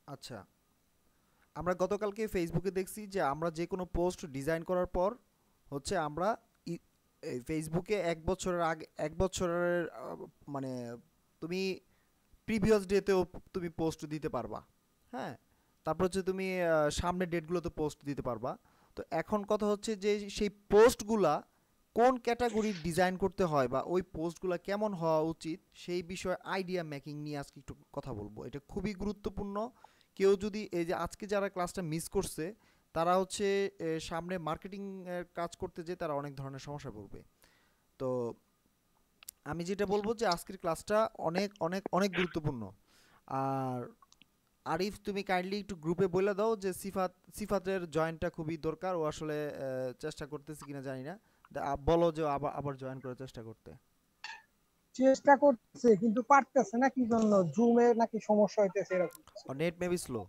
আচ্ছা, আমরা গতকালকে ফেসবুকে দেখছি যে আমরা যে কোনো পোস্ট ডিজাইন করার পর হচ্ছে আমরা এই ফেসবুকে 1 বছরের আগে 1 বছরের মানে তুমি প্রিভিয়াস ডেতেও তুমি পোস্ট দিতে পারবা। হ্যাঁ, তারপর হচ্ছে তুমি সামনের ডেটগুলোতে পোস্ট দিতে পারবা। তো এখন কথা হচ্ছে যে সেই পোস্টগুলা কোন ক্যাটাগরির ডিজাইন করতে হয় বা ওই পোস্টগুলা কেমন হওয়া উচিত সেই বিষয়ে আইডিয়া মেকিং নিয়ে আজকে একটু কথা বলবো। এটা খুবই গুরুত্বপূর্ণ। কেউ যদি এই যে আজকে যারা ক্লাসটা মিস করছে তারা হচ্ছে সামনে মার্কেটিং এর কাজ করতে যেয়ে তারা অনেক ধরনের সমস্যায় পড়বে। তো আমি যেটা বলবো যে আজকের ক্লাসটা অনেক অনেক অনেক গুরুত্বপূর্ণ। আর আরিফ, তুমি কাইন্ডলি একটু গ্রুপে বলে দাও যে সিফাতের জয়েনটা খুবই দরকার। ও আসলে চেষ্টা করতেছে কিনা জানি না। বলো যে আবার আবার জয়েন করার চেষ্টা করতে। চেষ্টা করতেছে কিন্তু পারতেছে না, কি জন্য? জুমে নাকি সমস্যা হইতেছে এরকম কিছু। Net maybe slow.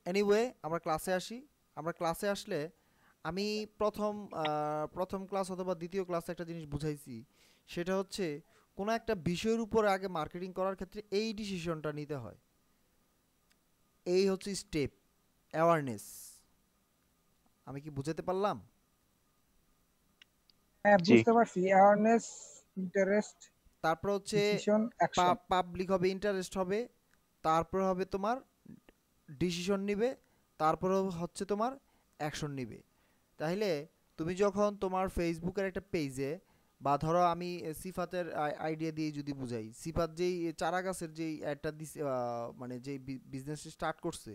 এনিওয়ে, আমরা ক্লাসে আসি। আমরা ক্লাসে আসলে আমি প্রথম প্রথম ক্লাস অথবা দ্বিতীয় ক্লাসে একটা জিনিস বুঝাইছি। সেটা হচ্ছে কোনো একটা বিষয়ের উপরে আগে মার্কেটিং করার ক্ষেত্রে এই ডিসিশনটা নিতে হয়। এই হচ্ছে স্টেপ, অ্যাওয়ারনেস। আমি কি বুঝাতে পারলাম? হ্যাঁ, জি। বুঝতে পারছি। অ্যাওয়ারনেস, ইন্টারেস্ট, তারপর হচ্ছে ডিসিশন, অ্যাকশন। পাবলিক হবে, ইন্টারেস্ট হবে, তারপর হবে তোমার ডিসিশন নিবে, তারপর হচ্ছে তোমার অ্যাকশন নিবে। তাহলে তুমি যখন তোমার ফেসবুকের একটা পেজে বা ধরো আমি সিফাতের আইডিয়া দিয়ে যদি বুঝাই, সিফাত যেই চারা গাছের যেই অ্যাডটা দিছে, মানে যেই বিজনেস স্টার্ট করছে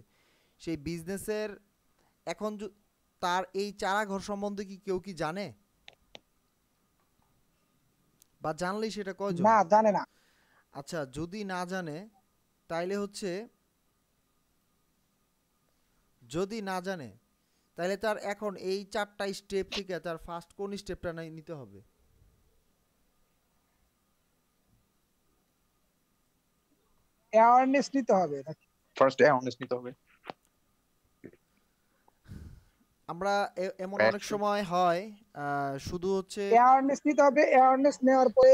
সেই বিজনেসের এখন তার এই চারা ঘর সম্বন্ধে কি কেউ কি জানে? বা জানলেই সেটা কয়জন? না, জানে না। আচ্ছা, যদি না জানে তাইলে হচ্ছে, যদি না জানে তাহলে তার এখন এই 4টা স্টেপ থেকে তার ফার্স্ট কোন স্টেপটা নিতে হবে? অ্যাওয়ারনেস নিতে হবে নাকি? ফার্স্ট অ্যাওয়ারনেস নিতে হবে। আমরা এমন অনেক Passion. সময় হয় শুধু হচ্ছে অ্যাওয়ারনেস নিতে হবে। অ্যাওয়ারনেস নেওয়ার পরে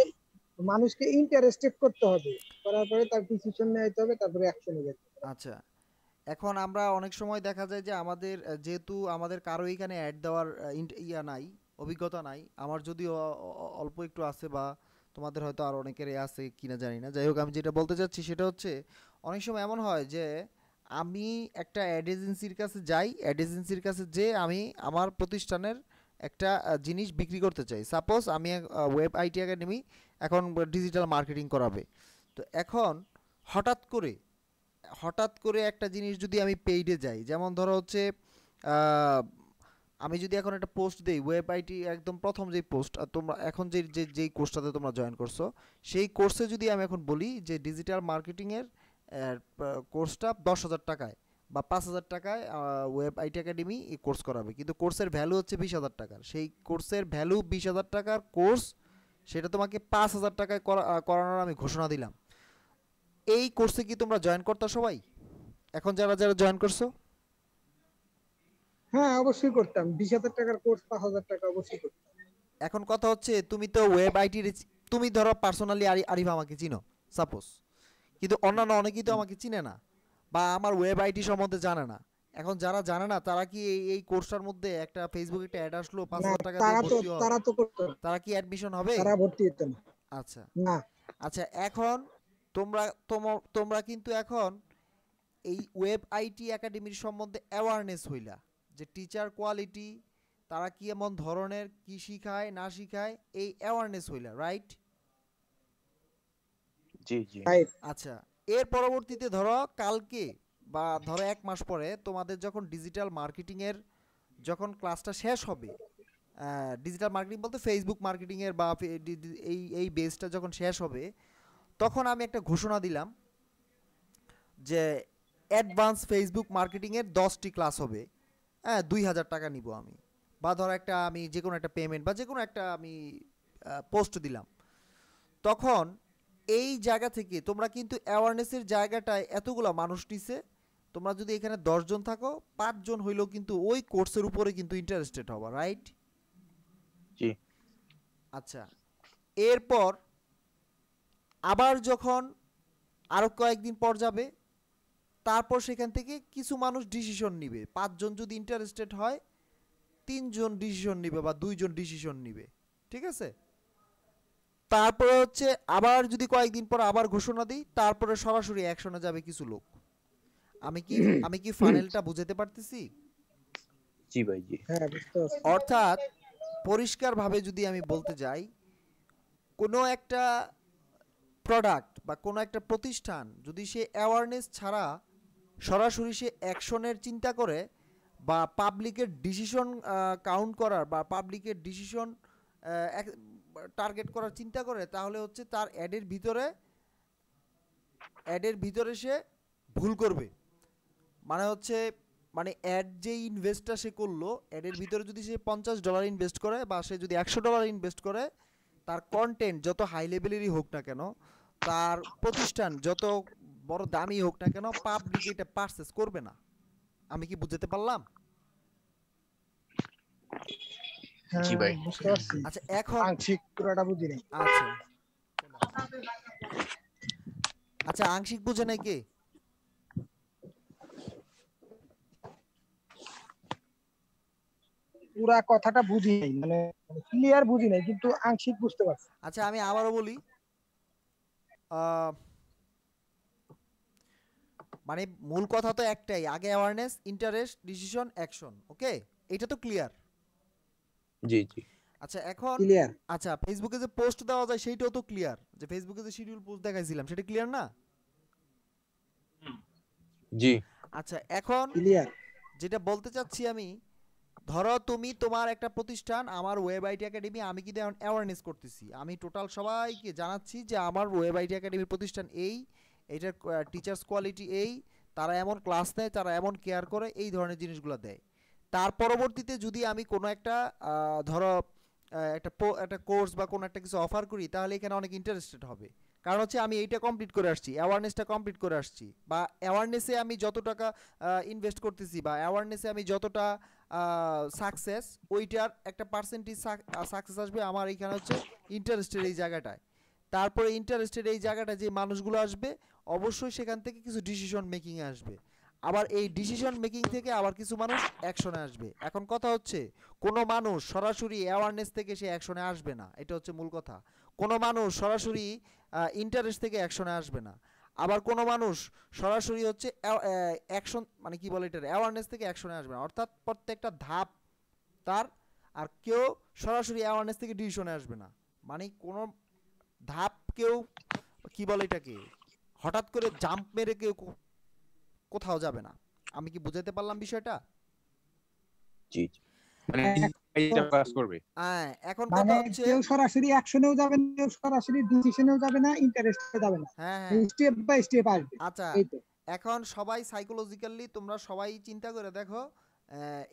মানুষকে ইন্টারেস্টেড করতে হবে, করার পরে তার ডিসিশন নিতে হবে, তারপরে অ্যাকশনে যেতে হবে। আচ্ছা, এখন আমরা অনেক সময় দেখা যায় যে আমাদের যেহেতু আমাদের কারো এখানে অ্যাড দেওয়ার ইয়া নাই, অভিজ্ঞতা নাই। আমার যদিও অল্প একটু আছে, বা তোমাদের হয়তো আর অনেকেরই আছে কিনা জানি না। যাই হোক, আমি যেটা বলতে চাচ্ছি সেটা হচ্ছে অনেক সময় এমন হয় যে আমি একটা অ্যাড এজেন্সির কাছে যাই, অ্যাড এজেন্সির কাছে যে আমি আমার প্রতিষ্ঠানের একটা জিনিস বিক্রি করতে চাই। সাপোজ আমি ওয়েব আইটি একাডেমি এখন ডিজিটাল মার্কেটিং করাবে। তো এখন হঠাৎ করে হঠাৎ করে একটা জিনিস যদি আমি পেইডে যাই, যেমন ধরো হচ্ছে আহ, আমি যদি এখন একটা পোস্ট দেই ওয়েব আইটি একদম প্রথম যেই পোস্ট, তোমরা এখন যেই কোর্সটাতে তোমরা জয়েন করছো সেই কোর্সে যদি আমি এখন বলি যে ডিজিটাল মার্কেটিংয়ের কোর্সটা 10,000 টাকায় বা 5,000 টাকায় ওয়েব আইটি একাডেমি এই কোর্স করাবে, কিন্তু কোর্সের ভ্যালু হচ্ছে 20,000 টাকার। সেই কোর্সের ভ্যালু 20,000 টাকার কোর্স, সেটা তোমাকে 5,000 টাকায় করানোর আমি ঘোষণা দিলাম। এই কোর্সে কি তোমরা জয়েন করতে সবাই? এখন যারা যারা জয়েন করছো, হ্যাঁ, অবশ্যই করতাম। 20,000 টাকার কোর্স 5,000 টাকা অবশ্যই করতাম। এখন কথা হচ্ছে তুমি তো ওয়েব আইটির, তুমি ধরো পার্সোনালি আরিফ আমাকে চিনো সাপোজ, কিন্তু অন্যান্য অনেকেই তো আমাকে চিনে না বা আমার ওয়েব আইটি সম্বন্ধে জানে না। এখন যারা জানে না তারা কি এই কোর্সটার মধ্যে একটা ফেসবুকে একটা অ্যাড আসলো পাঁচ না, হাজার টাকা দিয়ে তারা তো ভর্তি হও, তারা তো করতো না। তারা কি অ্যাডমিশন হবে? তারা ভর্তি হতো না। আচ্ছা। না। আচ্ছা, এখন তোমরা কিন্তু এখন এই ওয়েব আইটি একাডেমির সম্বন্ধে অ্যাওয়ারনেস হইলা যে টিচার কোয়ালিটি, তারা কি এমন ধরনের কি শিখায় না শিখায়, এই অ্যাওয়ারনেস হইলা, রাইট? জি জি। রাইট। আচ্ছা, এর পরবর্তীতে ধরো কালকে বা ধরো 1 মাস পরে তোমাদের যখন ডিজিটাল মার্কেটিংয়ের যখন ক্লাসটা শেষ হবে, ডিজিটাল মার্কেটিং বলতে ফেসবুক মার্কেটিংয়ের বা এই এই বেসটা যখন শেষ হবে, তখন আমি একটা ঘোষণা দিলাম যে অ্যাডভান্স ফেসবুক মার্কেটিংয়ের 10টি ক্লাস হবে। হ্যাঁ, 2,000 টাকা নিব আমি। বা ধরো একটা আমি যে কোনো একটা পেমেন্ট বা যে কোনো একটা আমি পোস্ট দিলাম। তখন এই জায়গা থেকে তোমরা কিন্তু অ্যাওয়ারনেসের জায়গাটায় এতগুলো মানুষ নিছে, তোমরা যদি এখানে 10 জন থাকো, 5 জন হইলেও কিন্তু ওই কোর্সের উপরে কিন্তু ইন্টারেস্টেড হবা, রাইট? জি। আচ্ছা, এরপর আবার যখন আরও কয়েকদিন পর যাবে, তারপর সেখান থেকে কিছু মানুষ ডিসিশন নিবে, 5 জন যদি ইন্টারেস্টেড হয় 3 জন ডিসিশন নিবে বা 2 জন ডিসিশন নিবে, ঠিক আছে। তারপরে হচ্ছে আবার যদি কয়েকদিন পর আবার ঘোষণা দিই, তারপরে সরাসরি অ্যাকশনে যাবে কিছু লোক। আমি কি আমি কি ফানেলটা বুঝাতে পারতেছি? জি ভাই জি। হ্যাঁ বুঝতে পারছি। অর্থাৎ পরিষ্কারভাবে যদি আমি বলতে যাই, কোনো একটা প্রোডাক্ট বা কোনো একটা প্রতিষ্ঠান যদি সে অ্যাওয়ারনেস ছাড়া সরাসরি সে অ্যাকশনের চিন্তা করে বা পাবলিকের ডিসিশন কাউন্ট করার বা পাবলিকের ডিসিশন টার্গেট করার চিন্তা করে, তাহলে হচ্ছে তার অ্যাডের ভিতরে সে ভুল করবে। মানে হচ্ছে মানে অ্যাড যে ইনভেস্টটা সে করলো, অ্যাডের ভিতরে যদি সে $50 ইনভেস্ট করে বা সে যদি $100 ইনভেস্ট করে, তার কন্টেন্ট যত হাই লেভেলেরই হোক না কেন, তার প্রতিষ্ঠান যত বড় দামি হোক না কেন, পাবলিক এটা পারচেস করবে না। আমি কি বুঝতে পারলাম? হ্যাঁ জি ভাই। বুঝতে পারছি। আচ্ছা এখন আংশিক পুরোটা বুঝি নাই। আচ্ছা আচ্ছা আংশিক বুঝে নাই কে? পুরা কথাটা বুঝি নাই, মানে ক্লিয়ার বুঝি নাই, কিন্তু আংশিক বুঝতে পারছি। আচ্ছা আমি আবারও বলি, আহ, মানে মূল কথা তো একটাই, আগে অ্যাওয়ারনেস, ইন্টারেস্ট, ডিসিশন, অ্যাকশন। ওকে, এটা তো ক্লিয়ার। জি জি। আচ্ছা এখন ক্লিয়ার। আচ্ছা ফেসবুকে যে পোস্ট দেওয়া যায় সেইটাও তো ক্লিয়ার, যে ফেসবুকে যে শিডিউল পোস্ট দেখাইছিলাম সেটা ক্লিয়ার না? জি আচ্ছা এখন ক্লিয়ার। যেটা বলতে চাচ্ছি আমি, ধরো তুমি তোমার একটা প্রতিষ্ঠান, আমার ওয়েব আইটি একাডেমি, আমি কিন্তু এখন অ্যাওয়ারনেস করতেছি, আমি টোটাল সবাইকে জানাচ্ছি যে আমার ওয়েব আইটি একাডেমির প্রতিষ্ঠান এই, এটার টিচার্স কোয়ালিটি এই, তারা এমন ক্লাস নেয়, তারা এমন কেয়ার করে, এই ধরনের জিনিসগুলো দেয়। তার পরবর্তীতে যদি আমি কোনো একটা ধরো একটা কোর্স বা কোনো একটা কিছু অফার করি, তাহলে এখানে অনেক ইন্টারেস্টেড হবে। কারণ হচ্ছে আমি এইটা কমপ্লিট করে আসছি, অ্যাওয়ারনেসটা কমপ্লিট করে আসছি, বা অ্যাওয়ারনেসে আমি যত টাকা ইনভেস্ট করতেছি, বা অ্যাওয়ারনেসে আমি যতটা সাকসেস, ওইটার একটা পার্সেন্টেজ সাকসেস আসবে আমার এইখানে হচ্ছে ইন্টারেস্টের এই জায়গাটায়। তারপরে ইন্টারেস্টের এই জায়গাটা যে মানুষগুলো আসবে, অবশ্যই সেখান থেকে কিছু ডিসিশন মেকিংয়ে আসবে। আবার এই ডিসিশন মেকিং থেকে আবার কিছু মানুষ অ্যাকশনে আসবে। এখন কথা হচ্ছে, কোনো মানুষ সরাসরি অ্যাওয়ারনেস থেকে সে অ্যাকশনে আসবে না, এটা হচ্ছে মূল কথা। কোনো মানুষ সরাসরি ইন্টারেস্ট থেকে অ্যাকশনে আসবে না। আবার কোনো মানুষ সরাসরি হচ্ছে অ্যাকশন, মানে কি বলে এটা, অ্যাওয়ারনেস থেকে অ্যাকশনে আসবে না। অর্থাৎ প্রত্যেকটা ধাপ তার, আর কেউ সরাসরি অ্যাওয়ারনেস থেকে ডিসিশনে আসবে না। মানে কোনো ধাপ কেউ কি বলে এটাকে হঠাৎ করে জাম্প মেরে কেউ কোথাও যাবে না। আমি কি বুঝাতে পারলাম বিষয়টা? জি জি। মানে এইটা কাজ করবে। এখন মানে কথা হচ্ছে, কেউ সরাসরি অ্যাকশনেও যাবে না, কেউ সরাসরি ডিসিশনেও যাবে না, ইন্টারেস্টে যাবে না, হ্যাঁ হ্যাঁ স্টেপ বাই স্টেপ আসবে। আচ্ছা এই তো। এখন সবাই সাইকোলজিক্যালি তোমরা সবাই চিন্তা করে দেখো,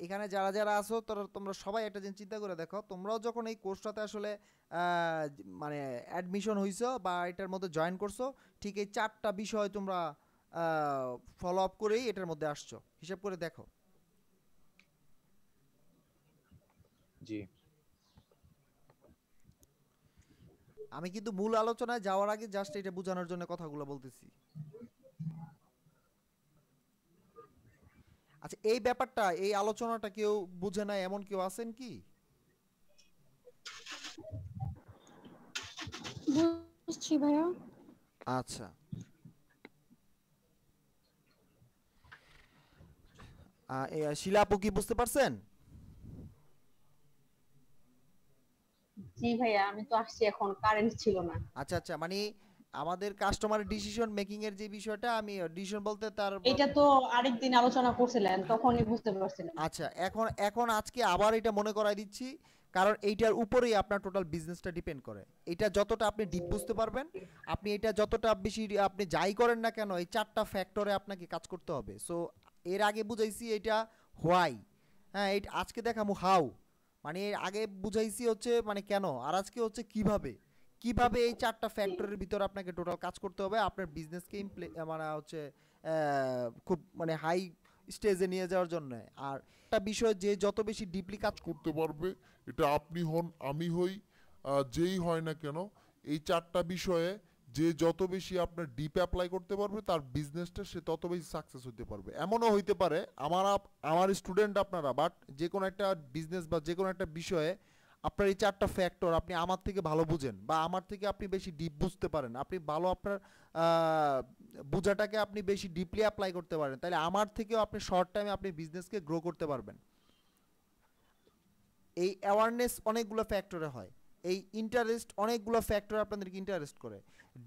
এখানে যারা যারা আছো তোমরা সবাই একটা জিনিস চিন্তা করে দেখো, তোমরাও যখন এই কোর্সটাতে আসলে মানে অ্যাডমিশন হইছো বা এটার মধ্যে জয়েন করছো, ঠিক এই 4টা বিষয় তোমরা ফলো আপ করেই এটার মধ্যে আসছো, হিসাব করে দেখো। জি। আমি কিন্তু মূল আলোচনায় যাওয়ার আগে জাস্ট এটা বোঝানোর জন্য কথাগুলো বলতেছি। আচ্ছা এই ব্যাপারটা, এই আলোচনাটা কেউ বুঝে না এমন কেউ আছেন কি? বুঝছি ভাইয়া। আচ্ছা শিলা আপু কি বুঝতে পারছেন? জি ভাইয়া, আমি তো আসছি, এখন কারেন্ট ছিল না। আচ্ছা আচ্ছা, মানে আমাদের কাস্টমার ডিসিশন মেকিং এর যে বিষয়টা, আমি ডিসিশন বলতে তার এটা তো আরেকদিন আলোচনা করছিলেন, তখনই বুঝতে পারছিলাম। আচ্ছা এখন এখন আজকে আবার এটা মনে করাই দিচ্ছি, কারণ এইটার উপরেই আপনার টোটাল বিজনেসটা ডিপেন্ড করে। এটা যতটা আপনি ডিপ বুঝতে পারবেন, আপনি এটা যতটা বেশি আপনি যাই করেন না কেন, এই 4টা ফ্যাক্টরে আপনাকে কাজ করতে হবে। সো এর আগে বুঝাইছি এটা হোয়াই, হ্যাঁ এই আজকে দেখামু হাউ। মানে এর আগে বুঝাইছি হচ্ছে মানে কেন, আর আজকে হচ্ছে কিভাবে। কিভাবে এই 4টা ফ্যাক্টরের ভিতর আপনাকে টোটাল কাজ করতে হবে আপনার বিজনেসকে মানে হচ্ছে খুব মানে হাই স্টেজে নিয়ে যাওয়ার জন্য। আর একটা বিষয় যে যত বেশি ডিপলি কাজ করতে পারবে, এটা আপনি হন, আমি হই, যেই হয় না কেন, এই 4টা বিষয়ে যে যত বেশি আপনার ডিপ অ্যাপ্লাই করতে পারবে তার বিজনেসটা সে তত বেশি সাকসেস হতে পারবে। এমনও হইতে পারে আমার স্টুডেন্ট আপনারা, বাট যে কোনো একটা বিজনেস বা যে কোনো একটা বিষয়ে আপনার এই 4টা ফ্যাক্টর আপনি আমার থেকে ভালো বুঝেন বা আমার থেকে আপনি বেশি ডিপ বুঝতে পারেন, আপনি ভালো আপনার বোঝাটাকে আপনি বেশি ডিপলি অ্যাপ্লাই করতে পারেন, তাহলে আমার থেকেও আপনি শর্ট টাইমে আপনি বিজনেসকে গ্রো করতে পারবেন। এই অ্যাওয়ারনেস অনেকগুলো ফ্যাক্টরে হয়, এই ইন্টারেস্ট অনেকগুলো ফ্যাক্টর আপনাদেরকে ইন্টারেস্ট করে,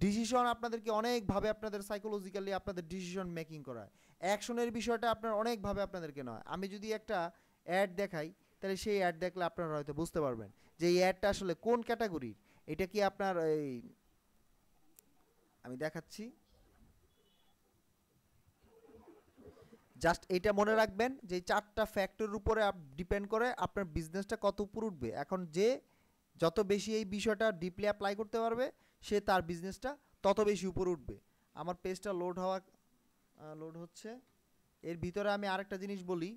ডিসিশন আপনাদেরকে অনেকভাবে আপনাদের সাইকোলজিক্যালি আপনাদের ডিসিশন মেকিং করায়, অ্যাকশনের বিষয়টা আপনার অনেকভাবে আপনাদেরকে নয়। আমি যদি একটা অ্যাড দেখাই তাহলে সেই অ্যাড দেখলে আপনারা হয়তো বুঝতে পারবেন যে এই অ্যাডটা আসলে কোন ক্যাটাগরির। এটা কি আপনার এই, আমি দেখাচ্ছি, জাস্ট এটা মনে রাখবেন যে 4টা ফ্যাক্টরের উপরে ডিপেন্ড করে আপনার বিজনেসটা কত উপর উঠবে। এখন যে যত বেশি এই বিষয়টা ডিপলি অ্যাপ্লাই করতে পারবে সে তার বিজনেসটা তত বেশি উপরে উঠবে। আমার পেজটা লোড হচ্ছে। এর ভিতরে আমি আরেকটা জিনিস বলি,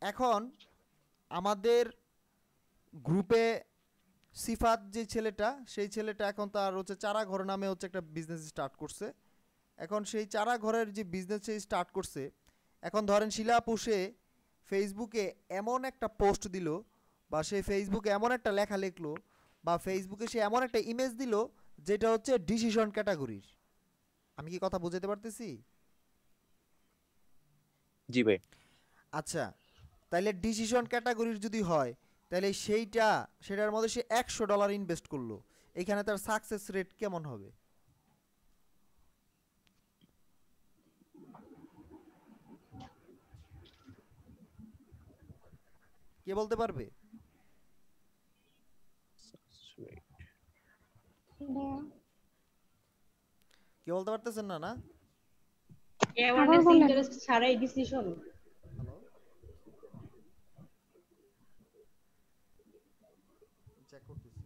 এখন আমাদের গ্রুপে সিফাত যে ছেলেটা, সেই ছেলেটা এখন তার হচ্ছে চারা ঘর নামে হচ্ছে একটা বিজনেস স্টার্ট করছে। এখন সেই চারা ঘরের যে বিজনেস সে স্টার্ট করছে, এখন ধরেন শিলা পুষে ফেসবুকে এমন একটা পোস্ট দিল বা সে ফেসবুকে এমন একটা লেখা লিখলো বা ফেসবুকে সে এমন একটা ইমেজ দিল যেটা হচ্ছে ডিসিশন ক্যাটাগরির। আমি কি কথা বুঝাতে পারতেছি? জি ভাই। আচ্ছা, তাহলে ডিসিশন ক্যাটাগরির যদি হয় তাহলে সেটার মধ্যে সে $100 ইনভেস্ট করলো, এখানে তার সাকসেস রেট কেমন হবে? কে বলতে পারবে? কে বলতে পারতেছেন না? না, অ্যাওয়ারনেস ইন্টারেস্ট ছাড়াই ডিসিশন। হ্যালো, চেক করতেছি।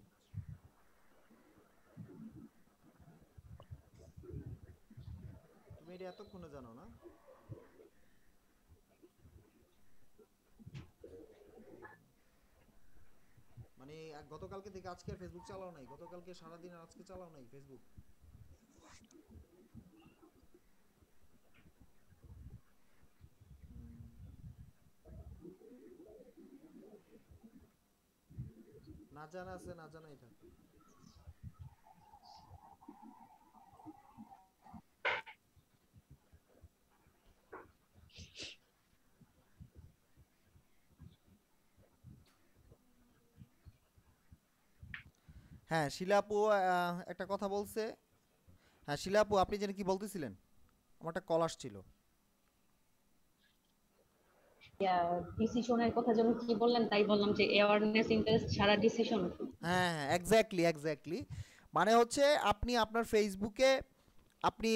তুমি এটা এতক্ষণে জানো না? মানে গতকালকে থেকে আজকে আর ফেসবুক চালাও নাই? গতকালকে সারাদিন আর আজকে চালাও নাই ফেসবুক? না জানা আছে, না জানাই থাক। হ্যাঁ, শিলাপু একটা কথা বলছে। হ্যাঁ শিলাপু, আপনি যেন কি বলতেছিলেন? আমার একটা কল আসছিল। ডিসিশনের কথা যখন কি বললেন তাই বললাম যে অ্যাওয়ারনেস ইন্টারেস্ট ছাড়া ডিসিশন। হ্যাঁ হ্যাঁ, এক্স্যাক্টলি। মানে হচ্ছে আপনি আপনার ফেসবুকে আপনি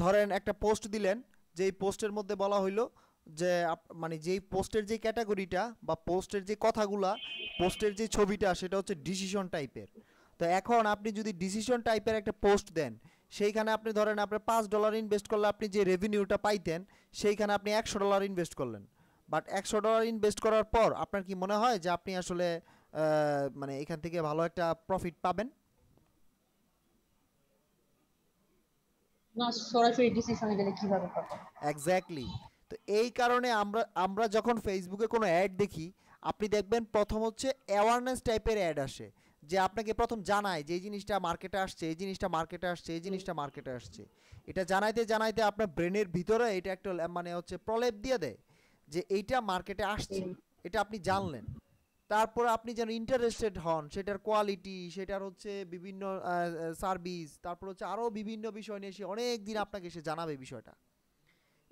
ধরেন একটা পোস্ট দিলেন, যেই পোস্টের মধ্যে বলা হইলো যে মানে যেই পোস্টের যে ক্যাটাগরিটা বা পোস্টের যে কথাগুলা, পোস্টের যে ছবিটা সেটা হচ্ছে ডিসিশন টাইপের। তো এখন আপনি যদি ডিসিশন টাইপের একটা পোস্ট দেন, সেইখানে আপনি ধরেন আপনার $5 ইনভেস্ট করলে আপনি যে রেভিনিউটা পাইতেন সেইখানে আপনি $100 ইনভেস্ট করলেন। বাট $100 ইনভেস্ট করার পর আপনার কি মনে হয় যে আপনি আসলে মানে এখান থেকে ভালো একটা প্রফিট পাবেন? না, সরাসরি ডিসিশনে গেলে কিভাবে পাবো? এক্স্যাক্টলি। তো এই কারণে আমরা আমরা যখন ফেসবুকে কোনো অ্যাড দেখি, আপনি দেখবেন প্রথম হচ্ছে অ্যাওয়ারনেস টাইপের অ্যাড আসে, যে আপনাকে প্রথম জানায় যে এই জিনিসটা মার্কেটে আসছে, এই জিনিসটা মার্কেটে আসছে, এই জিনিসটা মার্কেটে আসছে। এটা জানাইতে জানাইতে আপনার ব্রেনের ভিতরে এটা একটা মানে হচ্ছে প্রলেপ দিয়ে দেয় যে এইটা মার্কেটে আসছে, এটা আপনি জানলেন। তারপর আপনি যেন ইন্টারেস্টেড হন সেটার কোয়ালিটি, সেটার হচ্ছে বিভিন্ন সার্ভিস, তারপর হচ্ছে আরও বিভিন্ন বিষয় নিয়ে সে অনেক দিন আপনাকে সে জানাবে বিষয়টা।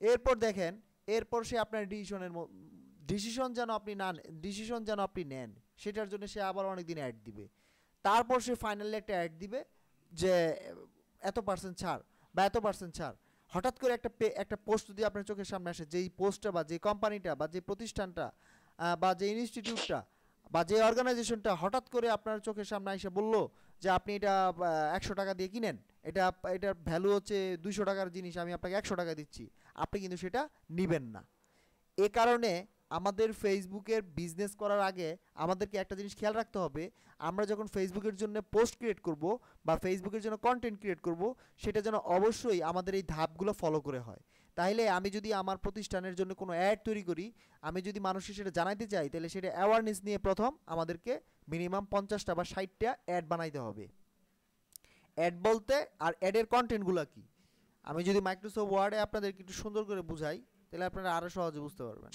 এরপর দেখেন, এরপর সে আপনার ডিসিশন যেন আপনি নেন সেটার জন্য সে আবার অনেক দিন অ্যাড দিবে। তারপর সে ফাইনালি একটা অ্যাড দিবে যে এত পার্সেন্ট ছাড় বা এত পার্সেন্ট ছাড়। হঠাৎ করে একটা পোস্ট যদি আপনার চোখের সামনে আসে, যেই পোস্টটা বা যে কোম্পানিটা বা যে প্রতিষ্ঠানটা বা যে ইনস্টিটিউটটা বা যে অর্গানাইজেশনটা হঠাৎ করে আপনার চোখের সামনে এসে বললো যে আপনি এটা $100 দিয়ে কিনেন, এটার ভ্যালু হচ্ছে $200 জিনিস, আমি আপনাকে $100 দিচ্ছি, আপনি কিন্তু সেটা নিবেন না। এ কারণে আমাদের ফেসবুকের বিজনেস করার আগে আমাদেরকে একটা জিনিস খেয়াল রাখতে হবে, আমরা যখন ফেসবুকের জন্য পোস্ট ক্রিয়েট করব বা ফেসবুকের জন্য কন্টেন্ট ক্রিয়েট করব, সেটা যেন অবশ্যই আমাদের এই ধাপগুলো ফলো করে হয়। তাইলে আমি যদি আমার প্রতিষ্ঠানের জন্য কোনো অ্যাড তৈরি করি, আমি যদি মানুষকে সেটা জানাইতে চাই, তাহলে সেটা অ্যাওয়ারনেস নিয়ে প্রথম আমাদেরকে মিনিমাম 50টা বা 60টা অ্যাড বানাইতে হবে। অ্যাড বলতে আর অ্যাডের কন্টেন্টগুলো কি, আমি যদি মাইক্রোসফট ওয়ার্ডে আপনাদেরকে একটু সুন্দর করে বুঝাই, তাহলে আপনারা আরও সহজে বুঝতে পারবেন।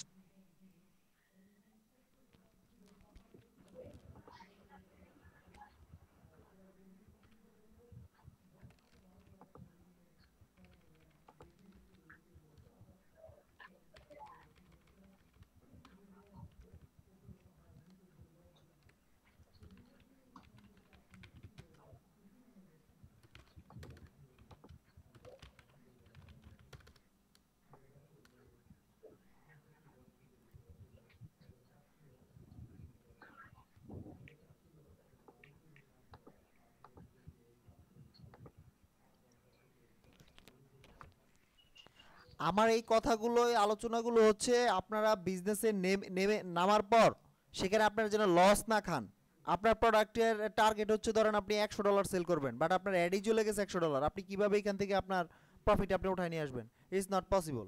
আমার এই কথাগুলো, এই আলোচনাগুলো হচ্ছে আপনারা বিজনেসে নেমে নামার পর সেখানে আপনারা যেন লস না খান। আপনার প্রোডাক্টের টার্গেট হচ্ছে ধরেন আপনি $100 সেল করবেন, বাট আপনার অ্যাডই চলে গেছে $100, আপনি কিভাবে এখান থেকে আপনার প্রফিট আপনি উঠায় নিয়ে আসবেন? It's not possible.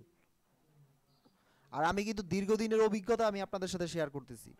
আর আমি কিন্তু দীর্ঘদিনের অভিজ্ঞতা আমি আপনাদের সাথে শেয়ার করতেছি।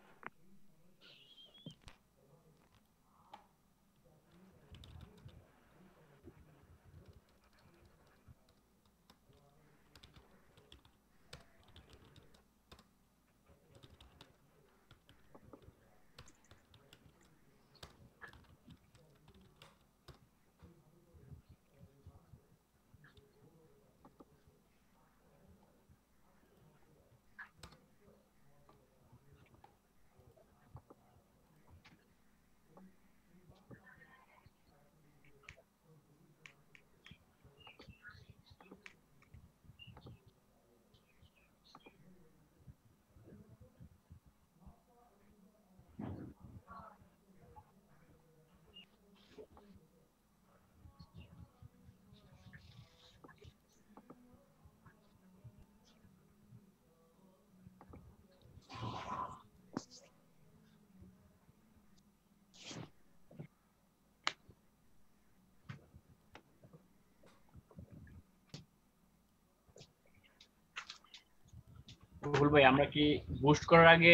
রুহুল ভাই, আমরা কি বুস্ট করার আগে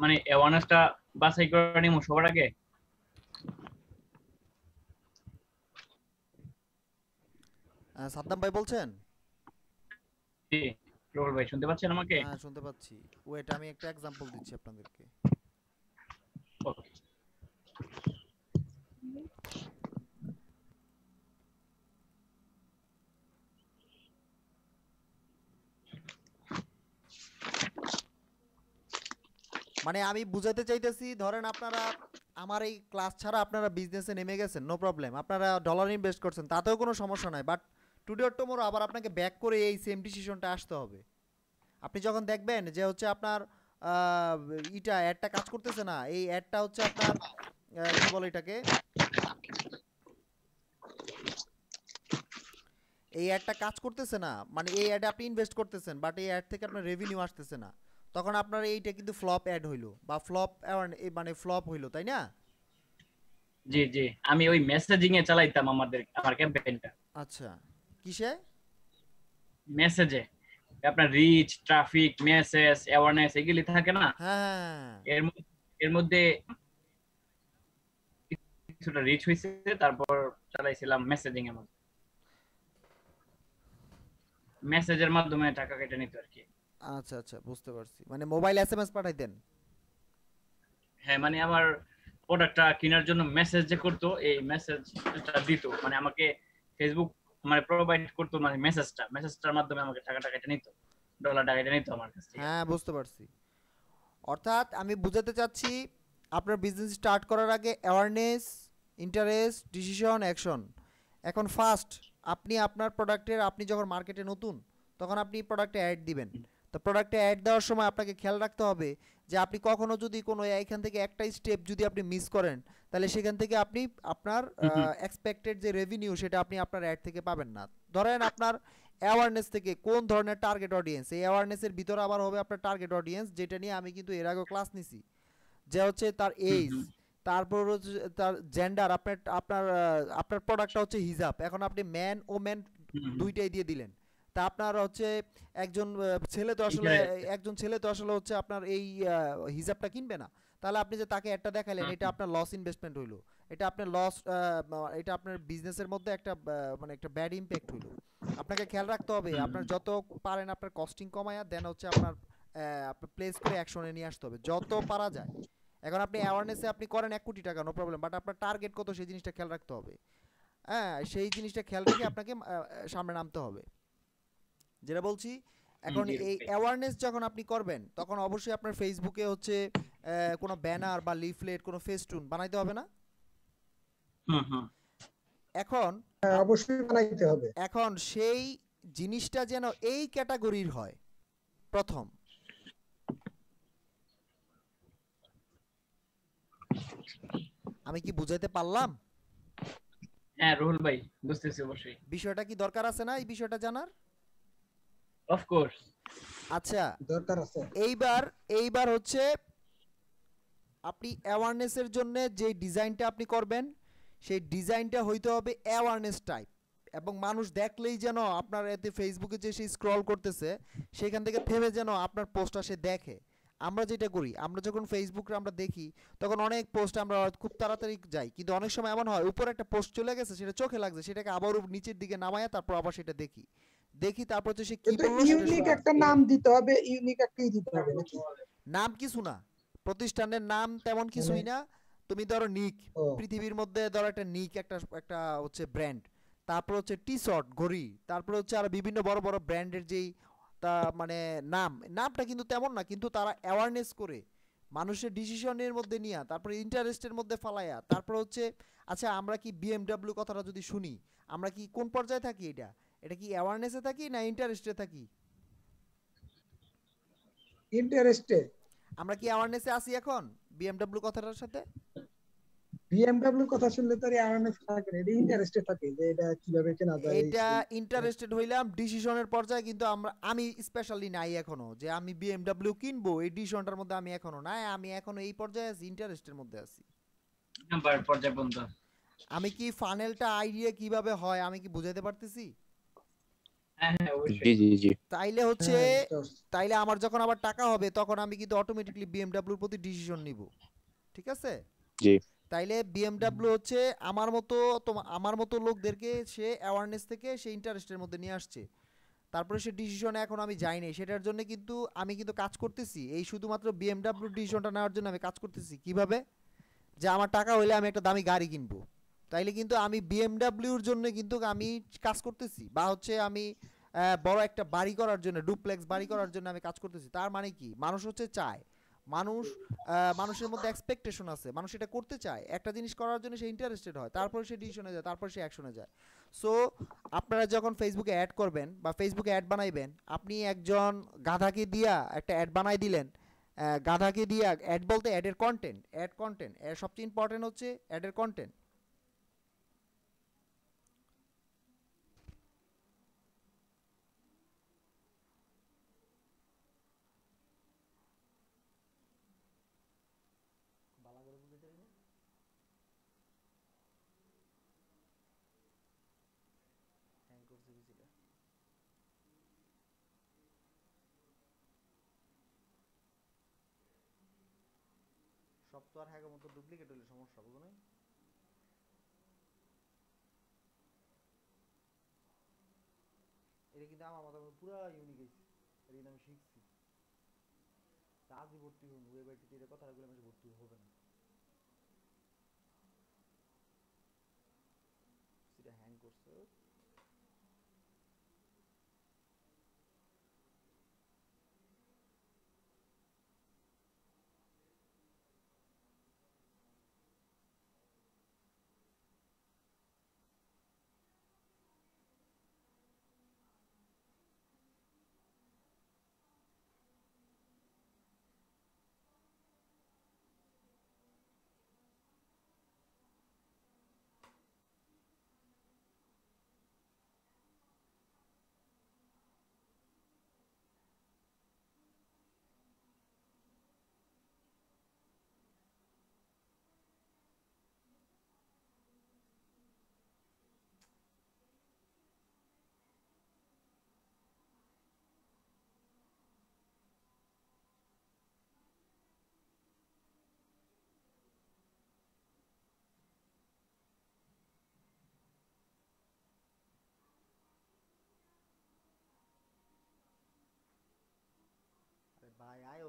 মানে অ্যাওয়ারনেসটা বাছাই করে নিব সবার আগে? সাদ্দাম ভাই বলছেন? জি, রুহুল ভাই শুনতে পাচ্ছেন আমাকে? হ্যাঁ শুনতে পাচ্ছি। ওয়েট, আমি একটা এক্সাম্পল দিচ্ছি আপনাদেরকে। ওকে। মানে আমি বুঝাতে চাইতেছি, ধরেন আপনারা আমার এই ক্লাস ছাড়া আপনারা বিজনেসে নেমে গেছেন, নো প্রবলেম, আপনারা ডলার ইনভেস্ট করছেন, তাতেও কোনো সমস্যা নাই, বাট টুডে অর টুমোরো আবার আপনাকে ব্যাক করে এই সেম ডিসিশনটা আসতে হবে। আপনি যখন দেখবেন যে হচ্ছে আপনার ইটা অ্যাডটা কাজ করতেছে না, এই অ্যাডটা হচ্ছে আপনার কি বলে এটাকে, এই অ্যাডটা কাজ করতেছে না, মানে এই অ্যাডে আপনি ইনভেস্ট করতেছেন বাট এই অ্যাড থেকে আপনার রেভিনিউ আসতেছে না, তখন আপনার এইটা কিন্তু ফ্লপ অ্যাড হইলো বা ফ্লপ মানে ফ্লপ হইলো, তাই না? জি জি, আমি ওই মেসেজিং এ চালাইতাম আমার ক্যাম্পেইনটা। আচ্ছা, কিসে? মেসেজে আপনার রিচ, ট্রাফিক, মেসেজ, অ্যাওয়ারনেস এগুলি থাকে না, হ্যাঁ এর মধ্যে কিছুটা রিচ হইছে, তারপর চালাইছিলাম মেসেজিং এর মধ্যে, মেসেজের মাধ্যমে টাকা কেটে নিত আর কি। আচ্ছা আচ্ছা, বুঝতে পারছি, মানে মোবাইল এসএমএস পাঠাইতেন। হ্যাঁ, মানে আমার প্রোডাক্টটা কেনার জন্য মেসেজ যে করতো, এই মেসেজটা দিত, মানে আমাকে ফেসবুক মানে প্রোভাইড করতো, মানে মেসেজটার মাধ্যমে আমাকে টাকাটা কেটে নিত, ডলারটা কেটে নিত আমার কাছ থেকে। হ্যাঁ বুঝতে পারছি। অর্থাৎ আমি বুঝাতে চাচ্ছি, আপনার বিজনেস স্টার্ট করার আগে অ্যাওয়ারনেস, ইন্টারেস্ট, ডিসিশন, অ্যাকশন। এখন ফার্স্ট আপনি আপনার প্রোডাক্টের, আপনি যখন মার্কেটে নতুন তখন আপনি প্রোডাক্টে অ্যাড দিবেন, তো প্রোডাক্টে অ্যাড দেওয়ার সময় আপনাকে খেয়াল রাখতে হবে যে আপনি কখনো যদি কোনো এখান থেকে একটা স্টেপ যদি আপনি মিস করেন, তাহলে সেখান থেকে আপনি আপনার এক্সপেক্টেড যে রেভিনিউ সেটা আপনি আপনার অ্যাড থেকে পাবেন না। ধরেন আপনার অ্যাওয়ারনেস থেকে কোন ধরনের টার্গেট অডিয়েন্স, এই অ্যাওয়ারনেসের ভিতরে আবার হবে আপনার টার্গেট অডিয়েন্স, যেটা নিয়ে আমি কিন্তু এর আগেও ক্লাস নিছি, যে হচ্ছে তার এজ, তারপর হচ্ছে তার জেন্ডার, আপনার আপনার আপনার প্রোডাক্টটা হচ্ছে হিজাব, এখন আপনি ম্যান ও ম্যান দুইটাই দিয়ে দিলেন, তা আপনার হচ্ছে একজন ছেলে তো আসলে একজন ছেলে তো আসলে হচ্ছে আপনার এই হিজাবটা কিনবে না, তাহলে আপনি যে তাকে একটা দেখালেন এটা আপনার লস ইনভেস্টমেন্ট হইলো, এটা আপনার লস, এটা আপনার বিজনেসের মধ্যে একটা মানে একটা ব্যাড ইমপ্যাক্ট হইলো। আপনাকে খেয়াল রাখতে হবে আপনার যত পারেন আপনার কস্টিং কমায়া দেন হচ্ছে আপনার আপনার প্লেস করে অ্যাকশনে নিয়ে আসতে হবে যত পারা যায়। এখন আপনি অ্যাওয়ারনেসে আপনি করেন 1 কোটি টাকা, নো প্রবলেম, বাট আপনার টার্গেট কত সেই জিনিসটা খেয়াল রাখতে হবে। হ্যাঁ, সেই জিনিসটা খেয়াল রেখে আপনাকে সামনে নামতে হবে, যেটা বলছি। এখন এই অ্যাওয়ারনেস যখন আপনি করবেন তখন অবশ্যই আপনার ফেসবুকে হচ্ছে কোনো ব্যানার বা লিফলেট, কোনো ফেস্টুন বানাইতে হবে না? এখন অবশ্যই বানাইতে হবে। এখন সেই জিনিসটা যেন এই ক্যাটাগরির হয়। প্রথম আমি কি বুঝাইতে পারলাম? হ্যাঁ রুহুল ভাই বুঝতেছি অবশ্যই। বিষয়টা কি দরকার আছে না এই বিষয়টা জানার? Of course. আচ্ছা, দরকার আছে। এইবার হচ্ছে আপনি অ্যাওয়ারনেসের জন্য যে ডিজাইনটা আপনি করবেন সেই ডিজাইনটা হইতে হবে অ্যাওয়ারনেস টাইপ, এবং মানুষ দেখলেই যেন আপনার এতে ফেসবুকে যে সে স্ক্রল করতেছে সেখান থেকে থেমে যেন আপনার পোস্টটা সে দেখে। আমরা যেটা করি, আমরা যখন ফেসবুকে আমরা দেখি তখন অনেক পোস্ট আমরা খুব তাড়াতাড়ি যাই, কিন্তু অনেক সময় এমন হয় উপরে একটা পোস্ট চলে গেছে, সেটা চোখে লাগছে, সেটাকে আবার নিচের দিকে নামায়া তারপর আবার সেটা দেখি তারপর হচ্ছে সে কি কিন্তু বললো ইউনিক একটা নাম দিতে হবে, ইউনিক একটাই দিতে হবে নাকি? নাম কিছু না, প্রতিষ্ঠানের নাম তেমন কিছুই না। তুমি ধরো নিক, পৃথিবীর মধ্যে ধরো একটা নিক একটা একটা হচ্ছে ব্র্যান্ড, তারপর হচ্ছে টি শার্ট, ঘড়ি, তারপর হচ্ছে আর বিভিন্ন বড় বড় ব্র্যান্ডের যেই তা মানে নামটা কিন্তু তেমন না, কিন্তু তারা অ্যাওয়ারনেস করে মানুষের ডিসিশনের মধ্যে নিয়ে তারপর ইন্টারেস্টের মধ্যে ফালাইয়া তারপর হচ্ছে আচ্ছা আমরা কি বিএমডব্লিউ কথাটা যদি শুনি আমরা কি কোন পর্যায়ে থাকি, এটা কি অ্যাওয়ারনেসে থাকি না ইন্টারেস্টে থাকি? ইন্টারেস্টেড। আমরা কি অ্যাওয়ারনেসে আসি এখন বিএমডব্লিউ কথাটার সাথে? বিএমডব্লিউ কথা শুনলে তো অ্যাওয়ারনেস থাকে না, এটা ইন্টারেস্টেড থাকে যে এটা কিভাবে কেনা যায়। এটা ইন্টারেস্টেড হইলাম ডিসিশনের পর্যায়ে, কিন্তু আমি স্পেশালি নাই এখনো যে আমি বিএমডব্লিউ কিনবো, এই ডিসিশনটার মধ্যে আমি এখনো নাই, আমি এখনো এই পর্যায়ে আছি, ইন্টারেস্টের মধ্যে আছি। নাম্বার পর্যায় পর্যন্ত আমি কি ফানেলটা আইডিয়া কিভাবে হয় আমি কি বুঝাইতে পারতেছি? হ্যাঁ হ্যাঁ অবশ্যই। জি জি জি তাইলে হচ্ছে তাইলে আমার যখন আবার টাকা হবে তখন আমি কিন্তু অটোমেটিকলি বিএমডব্লিউর প্রতি ডিসিশন নিব, ঠিক আছে? জি তাইলে বিএমডব্লিউ হচ্ছে আমার মতো লোকদেরকে সে অ্যাওয়ারনেস থেকে সে ইন্টারেস্টের মধ্যে নিয়ে আসছে, তারপরে সে ডিসিশনে এখন আমি যাই নাই, সেটার জন্য কিন্তু আমি কিন্তু কাজ করতেছি, এই শুধুমাত্র বিএমডব্লিউ ডিসিশনটা নেওয়ার জন্য আমি কাজ করতেছি। কিভাবে? যে আমার টাকা হইলে আমি একটা দামি গাড়ি কিনবো, তাইলে কিন্তু আমি বিএমডব্লিউর জন্য কিন্তু আমি কাজ করতেছি, বা হচ্ছে আমি বড় একটা বাড়ি করার জন্য, ডুপ্লেক্স বাড়ি করার জন্য আমি কাজ করতেছি। তার মানে কি মানুষ হচ্ছে চায়, মানুষের মধ্যে এক্সপেকটেশন আছে, মানুষ এটা করতে চায়, একটা জিনিস করার জন্য সে ইন্টারেস্টেড হয়, তারপর সে ডিসিশনে যায়, তারপর সে অ্যাকশনে যায়। সো আপনারা যখন ফেসবুকে অ্যাড করবেন বা ফেসবুকে অ্যাড বানাইবেন, আপনি একজন গাধাকে দিয়া একটা অ্যাড বানাই দিলেন, গাধাকে দিয়া অ্যাড বলতে অ্যাডের কন্টেন্ট, এর সবচেয়ে ইম্পর্টেন্ট হচ্ছে অ্যাডের কন্টেন্ট। সব তো আর হ্যাঁ মতো ডুপ্লিকেট হলে সমস্যা, বুঝো না? এটা কিন্তু আমার মতো পুরো ইউনিক হয়েছে, এটা কিন্তু আমি শিখছি, আজই ভর্তি হন ওয়েবসাইটে এটা কথাগুলো আমি ভর্তি হবে না, সেটা হ্যাং করছে।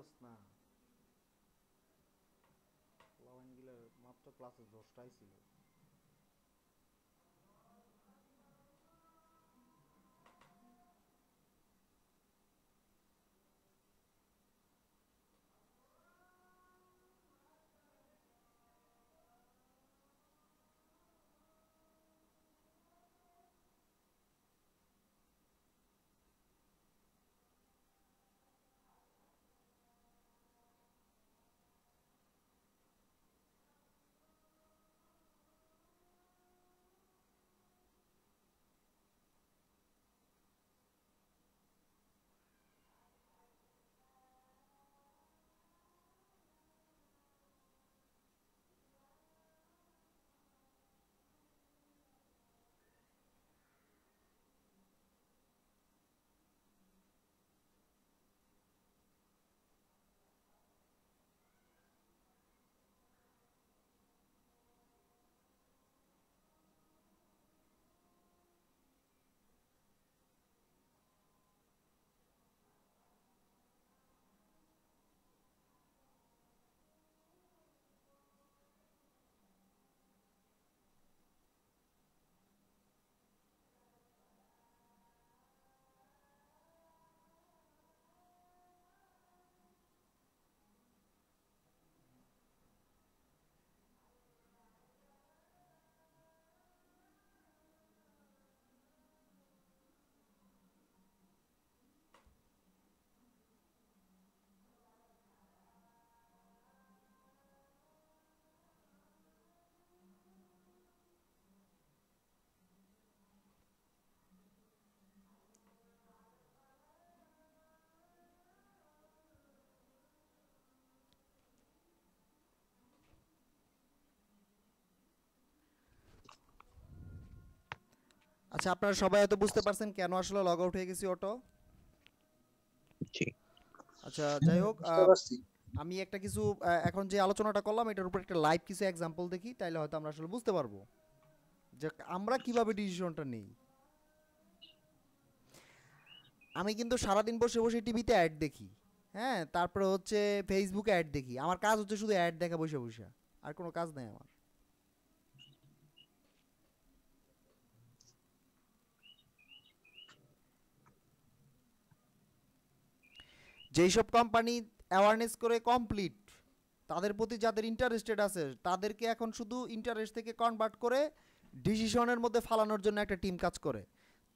দেওস না লাওয়াঙ্গিলার মাত্র ক্লাসে 10টাই ছিল। আচ্ছা, আপনারা সবাই হয়তো বুঝতে পারছেন কেন আসলে লগ আউট হয়ে গেছি অটো। জি আচ্ছা, যাই হোক, বুঝতে পারছি। আমি একটা কিছু এখন যে আলোচনাটা করলাম এটার উপর একটা লাইভ কিছু এক্সাম্পল দেখি, তাইলে হয়তো আমরা আসলে বুঝতে পারবো যে আমরা কিভাবে ডিসিশনটা নেই। আমি কিন্তু সারাদিন বসে বসে টিভিতে অ্যাড দেখি, হ্যাঁ, তারপরে হচ্ছে ফেসবুকে অ্যাড দেখি। আমার কাজ হচ্ছে শুধু অ্যাড দেখা বসে বসে, আর কোনো কাজ নাই আমার। যেই সব কোম্পানি অ্যাওয়ারনেস করে কমপ্লিট, তাদের প্রতি যাদের ইন্টারেস্টেড আছে তাদেরকে এখন শুধু ইন্টারেস্ট থেকে কনভার্ট করে ডিসিশনের মধ্যে ফালানোর জন্য একটা টিম কাজ করে।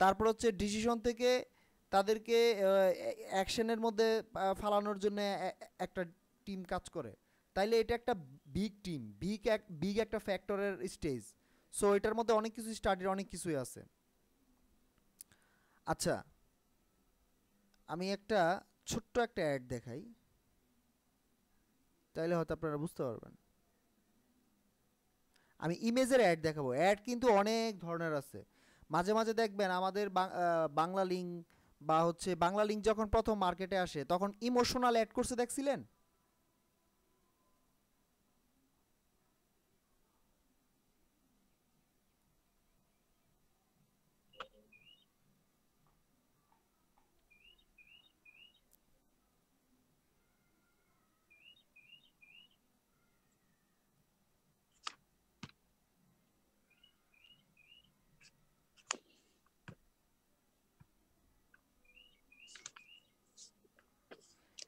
তারপর হচ্ছে ডিসিশন থেকে তাদেরকে অ্যাকশনের মধ্যে ফালানোর জন্য একটা টিম কাজ করে। তাইলে এটা একটা বিগ টিম, বিগ একটা ফ্যাক্টরের স্টেজ। সো এটার মধ্যে অনেক কিছু স্টাডির অনেক কিছুই আছে। আচ্ছা, আমি একটা ছোট্ট একটা অ্যাড দেখাই, তাইলে হয়তো আপনারা বুঝতে পারবেন। আমি ইমেজের অ্যাড দেখাবো। অ্যাড কিন্তু অনেক ধরনের আছে। মাঝে মাঝে দেখবেন আমাদের বাংলা লিঙ্ক বা হচ্ছে বাংলা লিঙ্ক যখন প্রথম মার্কেটে আসে তখন ইমোশনাল অ্যাড করছে, দেখছিলেন?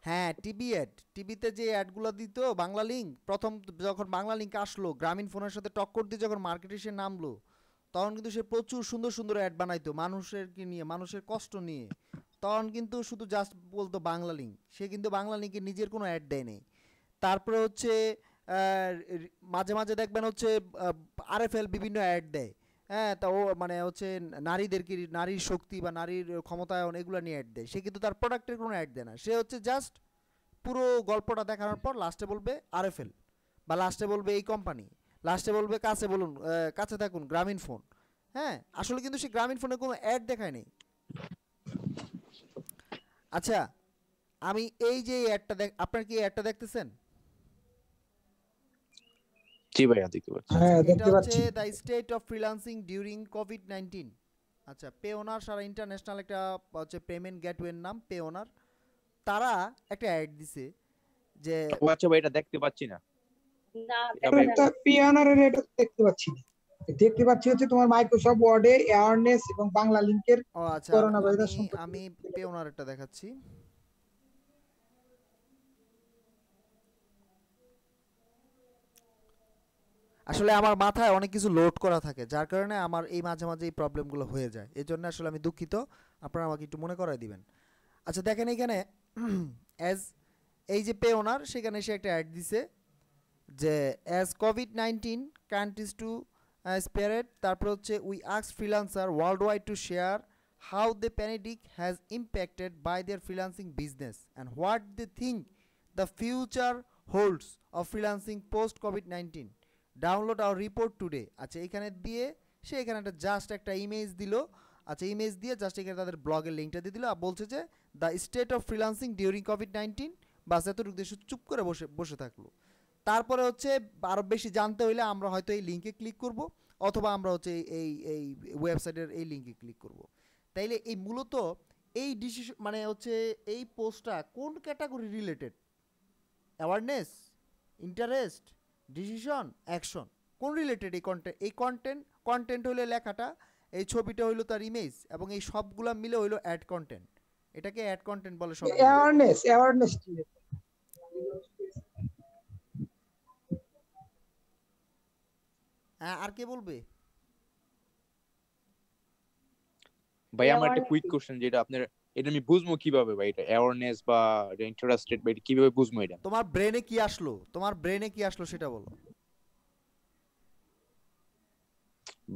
হ্যাঁ, টিভি অ্যাড। টিভিতে যে অ্যাডগুলো দিত বাংলা লিঙ্ক, প্রথম যখন বাংলা লিঙ্ক আসলো গ্রামীণ ফোনের সাথে টক্কর দিয়ে যখন মার্কেটে এসে নামলো, তখন কিন্তু সে প্রচুর সুন্দর সুন্দর অ্যাড বানাইতো মানুষের কি নিয়ে, মানুষের কষ্ট নিয়ে। তখন কিন্তু শুধু জাস্ট বলতো বাংলা লিঙ্ক, সে কিন্তু বাংলা লিঙ্কে নিজের কোনো অ্যাড দেয় নাই। তারপরে হচ্ছে মাঝে মাঝে দেখবেন হচ্ছে আরএফএল বিভিন্ন অ্যাড দেয়, হ্যাঁ, তা ও মানে হচ্ছে নারীদেরকে, নারীর শক্তি বা নারীর ক্ষমতায়ন এগুলো নিয়ে অ্যাড দেয়। সে কিন্তু তার প্রোডাক্টের কোনো অ্যাড দেয় না, সে হচ্ছে জাস্ট পুরো গল্পটা দেখানোর পর লাস্টে বলবে আরএফএল, বা লাস্টে বলবে এই কোম্পানি, লাস্টে বলবে কাছে বলুন, কাছে থাকুন গ্রামীণ ফোন। হ্যাঁ, আসলে কিন্তু সে গ্রামীণ ফোনে কোনো অ্যাড দেখায় নেই। আচ্ছা, আমি এই যে অ্যাডটা আপনার কি অ্যাডটা দেখতেছেন? জি ভাইয়া দেখতে পাচ্ছি। হ্যাঁ, এটা দেখতে হচ্ছে পাচ্ছি। The state of freelancing during COVID-19. আচ্ছা, পেওনার সারা ইন্টারন্যাশনাল একটা হচ্ছে পেমেন্ট গেটওয়ের নাম পেওনার। তারা একটা অ্যাড দিছে যে ও আচ্ছা ভাই, এটা দেখতে পাচ্ছি না। না এটা দেখা ভাই যাবে না। পিওনারের এটা দেখতে পাচ্ছি না। দেখতে পাচ্ছি হচ্ছে তোমার মাইক্রোসফট ওয়ার্ডে অ্যাওয়ারনেস এবং বাংলা লিংকের ও আচ্ছা, করোনা আমি ভাইরাস সম্পর্কে আমি পেওনারেরটা দেখাচ্ছি। আসলে আমার মাথায় অনেক কিছু লোড করা থাকে, যার কারণে আমার এই মাঝে মাঝে এই প্রবলেমগুলো হয়ে যায়। এই জন্য আসলে আমি দুঃখিত, আপনারা আমাকে একটু মনে করাই দিবেন। আচ্ছা দেখেন এখানে অ্যাজ এই যে পে ওনার, সেখানে সে একটা অ্যাড দিছে যে অ্যাজ কোভিড-19 কান্ট্রিজ টু স্প্রেড, তারপর হচ্ছে we ask freelancer world wide to share how the pandemic has impacted by their freelancing business and what they think the future holds of freelancing post কোভিড-19, download our report today. আচ্ছা এখানে দিয়ে সে এখানে একটা just একটা image দিল। আচ্ছা image দিয়ে জাস্ট এখানে তাদের ব্লগের লিঙ্কটা দিয়ে দিল আর বলছে যে the state of freelancing during কোভিড-19, বাস এতটুকু দিয়ে সে চুপ করে বসে বসে থাকলো। তারপরে হচ্ছে আরও বেশি জানতে হইলে আমরা হয়তো এই লিঙ্কে ক্লিক করব, অথবা আমরা হচ্ছে এই এই ওয়েবসাইটের এই লিঙ্কে ক্লিক করব। তাইলে এই মূলত এই ডিসিশন মানে হচ্ছে এই পোস্টটা কোন category related? Awareness, interest, decision, action, কোন রিলেটেড এই কন্টেন্ট? এই কন্টেন্ট হইলো লেখাটা, এই ছবিটা হইলো তার ইমেজ, এবং এই সবগুলা মিলে হইলো অ্যাড কন্টেন্ট। এটাকে অ্যাড কন্টেন্ট বলে সব। অ্যাওয়ারনেস হ্যাঁ, আর কে বলবে? ভাই আমার একটা কুইক Awareness. কোশ্চেন, যেটা আপনার, এটা আমি বুঝবো কিভাবে ভাই? এটা অ্যাওয়ারনেস বা ইন্টারেস্টেড বা এটা কিভাবে বুঝবো এটা? তোমার ব্রেনে কি আসলো? তোমার ব্রেনে কি আসলো সেটা বলো।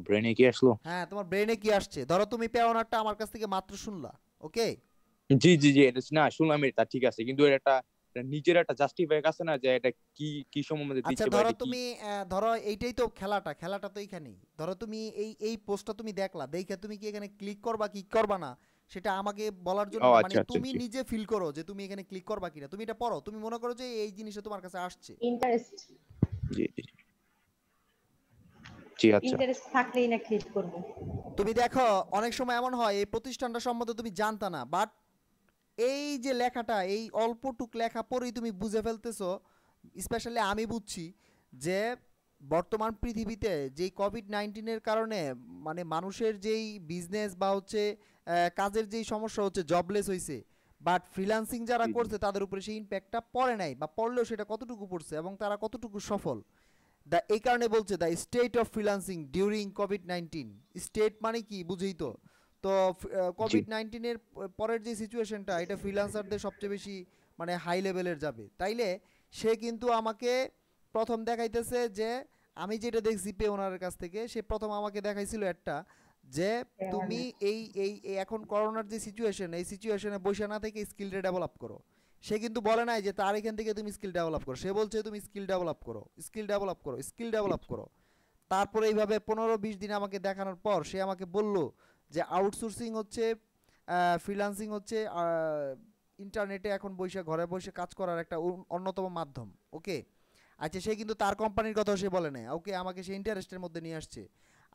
ব্রেনে কি আসলো? হ্যাঁ, তোমার ব্রেনে কি আসছে? ধরো তুমি পেওনারটা আমার কাছ থেকে মাত্র শুনলা, ওকে? জি জি জি, এটা না শুনলাম, এটা ঠিক আছে, কিন্তু এটা নিজের একটা জাস্টিফাই আছে না, যে এটা কি কি সম্বন্ধে আচ্ছা দিচ্ছে বা ধরো এটা কি? তুমি ধরো এইটাই তো খেলাটা তো এইখানেই। ধরো তুমি এই পোস্টটা তুমি দেখলা, দেখে তুমি কি এখানে ক্লিক করবা কি করবা না সেটা আমাকে বলার জন্য ও না, মানে আচ্ছা আচ্ছা, তুমি জি নিজে ফিল করো যে তুমি এখানে ক্লিক করবা কিনা। তুমি এটা পড়ো, তুমি মনে করো যে এই জিনিসটা তোমার কাছে আসছে। ইন্টারেস্ট জি জি জি, আচ্ছা ইন্টারেস্ট থাকলেই না ক্লিক করব। তুমি দেখো অনেক সময় এমন হয় এই প্রতিষ্ঠানটা সম্বন্ধে তুমি জানতা না, বাট এই যে লেখাটা, এই অল্পটুক লেখা পরেই তুমি বুঝে ফেলতেছো। স্পেশালি আমি বুঝছি যে বর্তমান পৃথিবীতে যেই কোভিড-19-এর কারণে মানে মানুষের যেই বিজনেস বা হচ্ছে কাজের যেই সমস্যা হচ্ছে, জবলেস হয়েছে, বাট ফ্রিল্যান্সিং যারা জি জি করছে তাদের উপরে সেই ইম্প্যাক্টটা পড়ে নাই, বা পড়লেও সেটা কতটুকু পড়ছে এবং তারা কতটুকু সফল। এই কারণে বলছে the state of freelancing during COVID-19. State মানে কি বুঝেই তো। তো জি কোভিড-19-এর পরের যে সিচুয়েশনটা, এটা ফ্রিল্যান্সারদের সবচেয়ে বেশি মানে হাই লেভেলের যাবে। তাইলে সে কিন্তু আমাকে প্রথম দেখাইতেছে যে আমি যেটা দেখছি পে ওনারের কাছ থেকে, সে প্রথম আমাকে দেখাইছিল একটা যে তুমি এই এখন করোনার যে সিচুয়েশন, এই সিচুয়েশনে বসে না থেকে স্কিলটা ডেভেলপ করো। সে কিন্তু বলে নাই যে তার এখান থেকে তুমি স্কিল ডেভেলপ করো, সে বলছে তুমি স্কিল ডেভেলপ করো, স্কিল ডেভেলপ করো, স্কিল ডেভেলপ করো। তারপরে এইভাবে 15-20 দিন আমাকে দেখানোর পর সে আমাকে বলল যে আউটসোর্সিং হচ্ছে, ফ্রিল্যান্সিং হচ্ছে ইন্টারনেটে এখন বসে ঘরে বসে কাজ করার একটা অন্যতম মাধ্যম, ওকে? আচ্ছা সে কিন্তু তার কোম্পানির কথাও সে বলে না, ওকে? আমাকে সে ইন্টারেস্টের মধ্যে নিয়ে আসছে।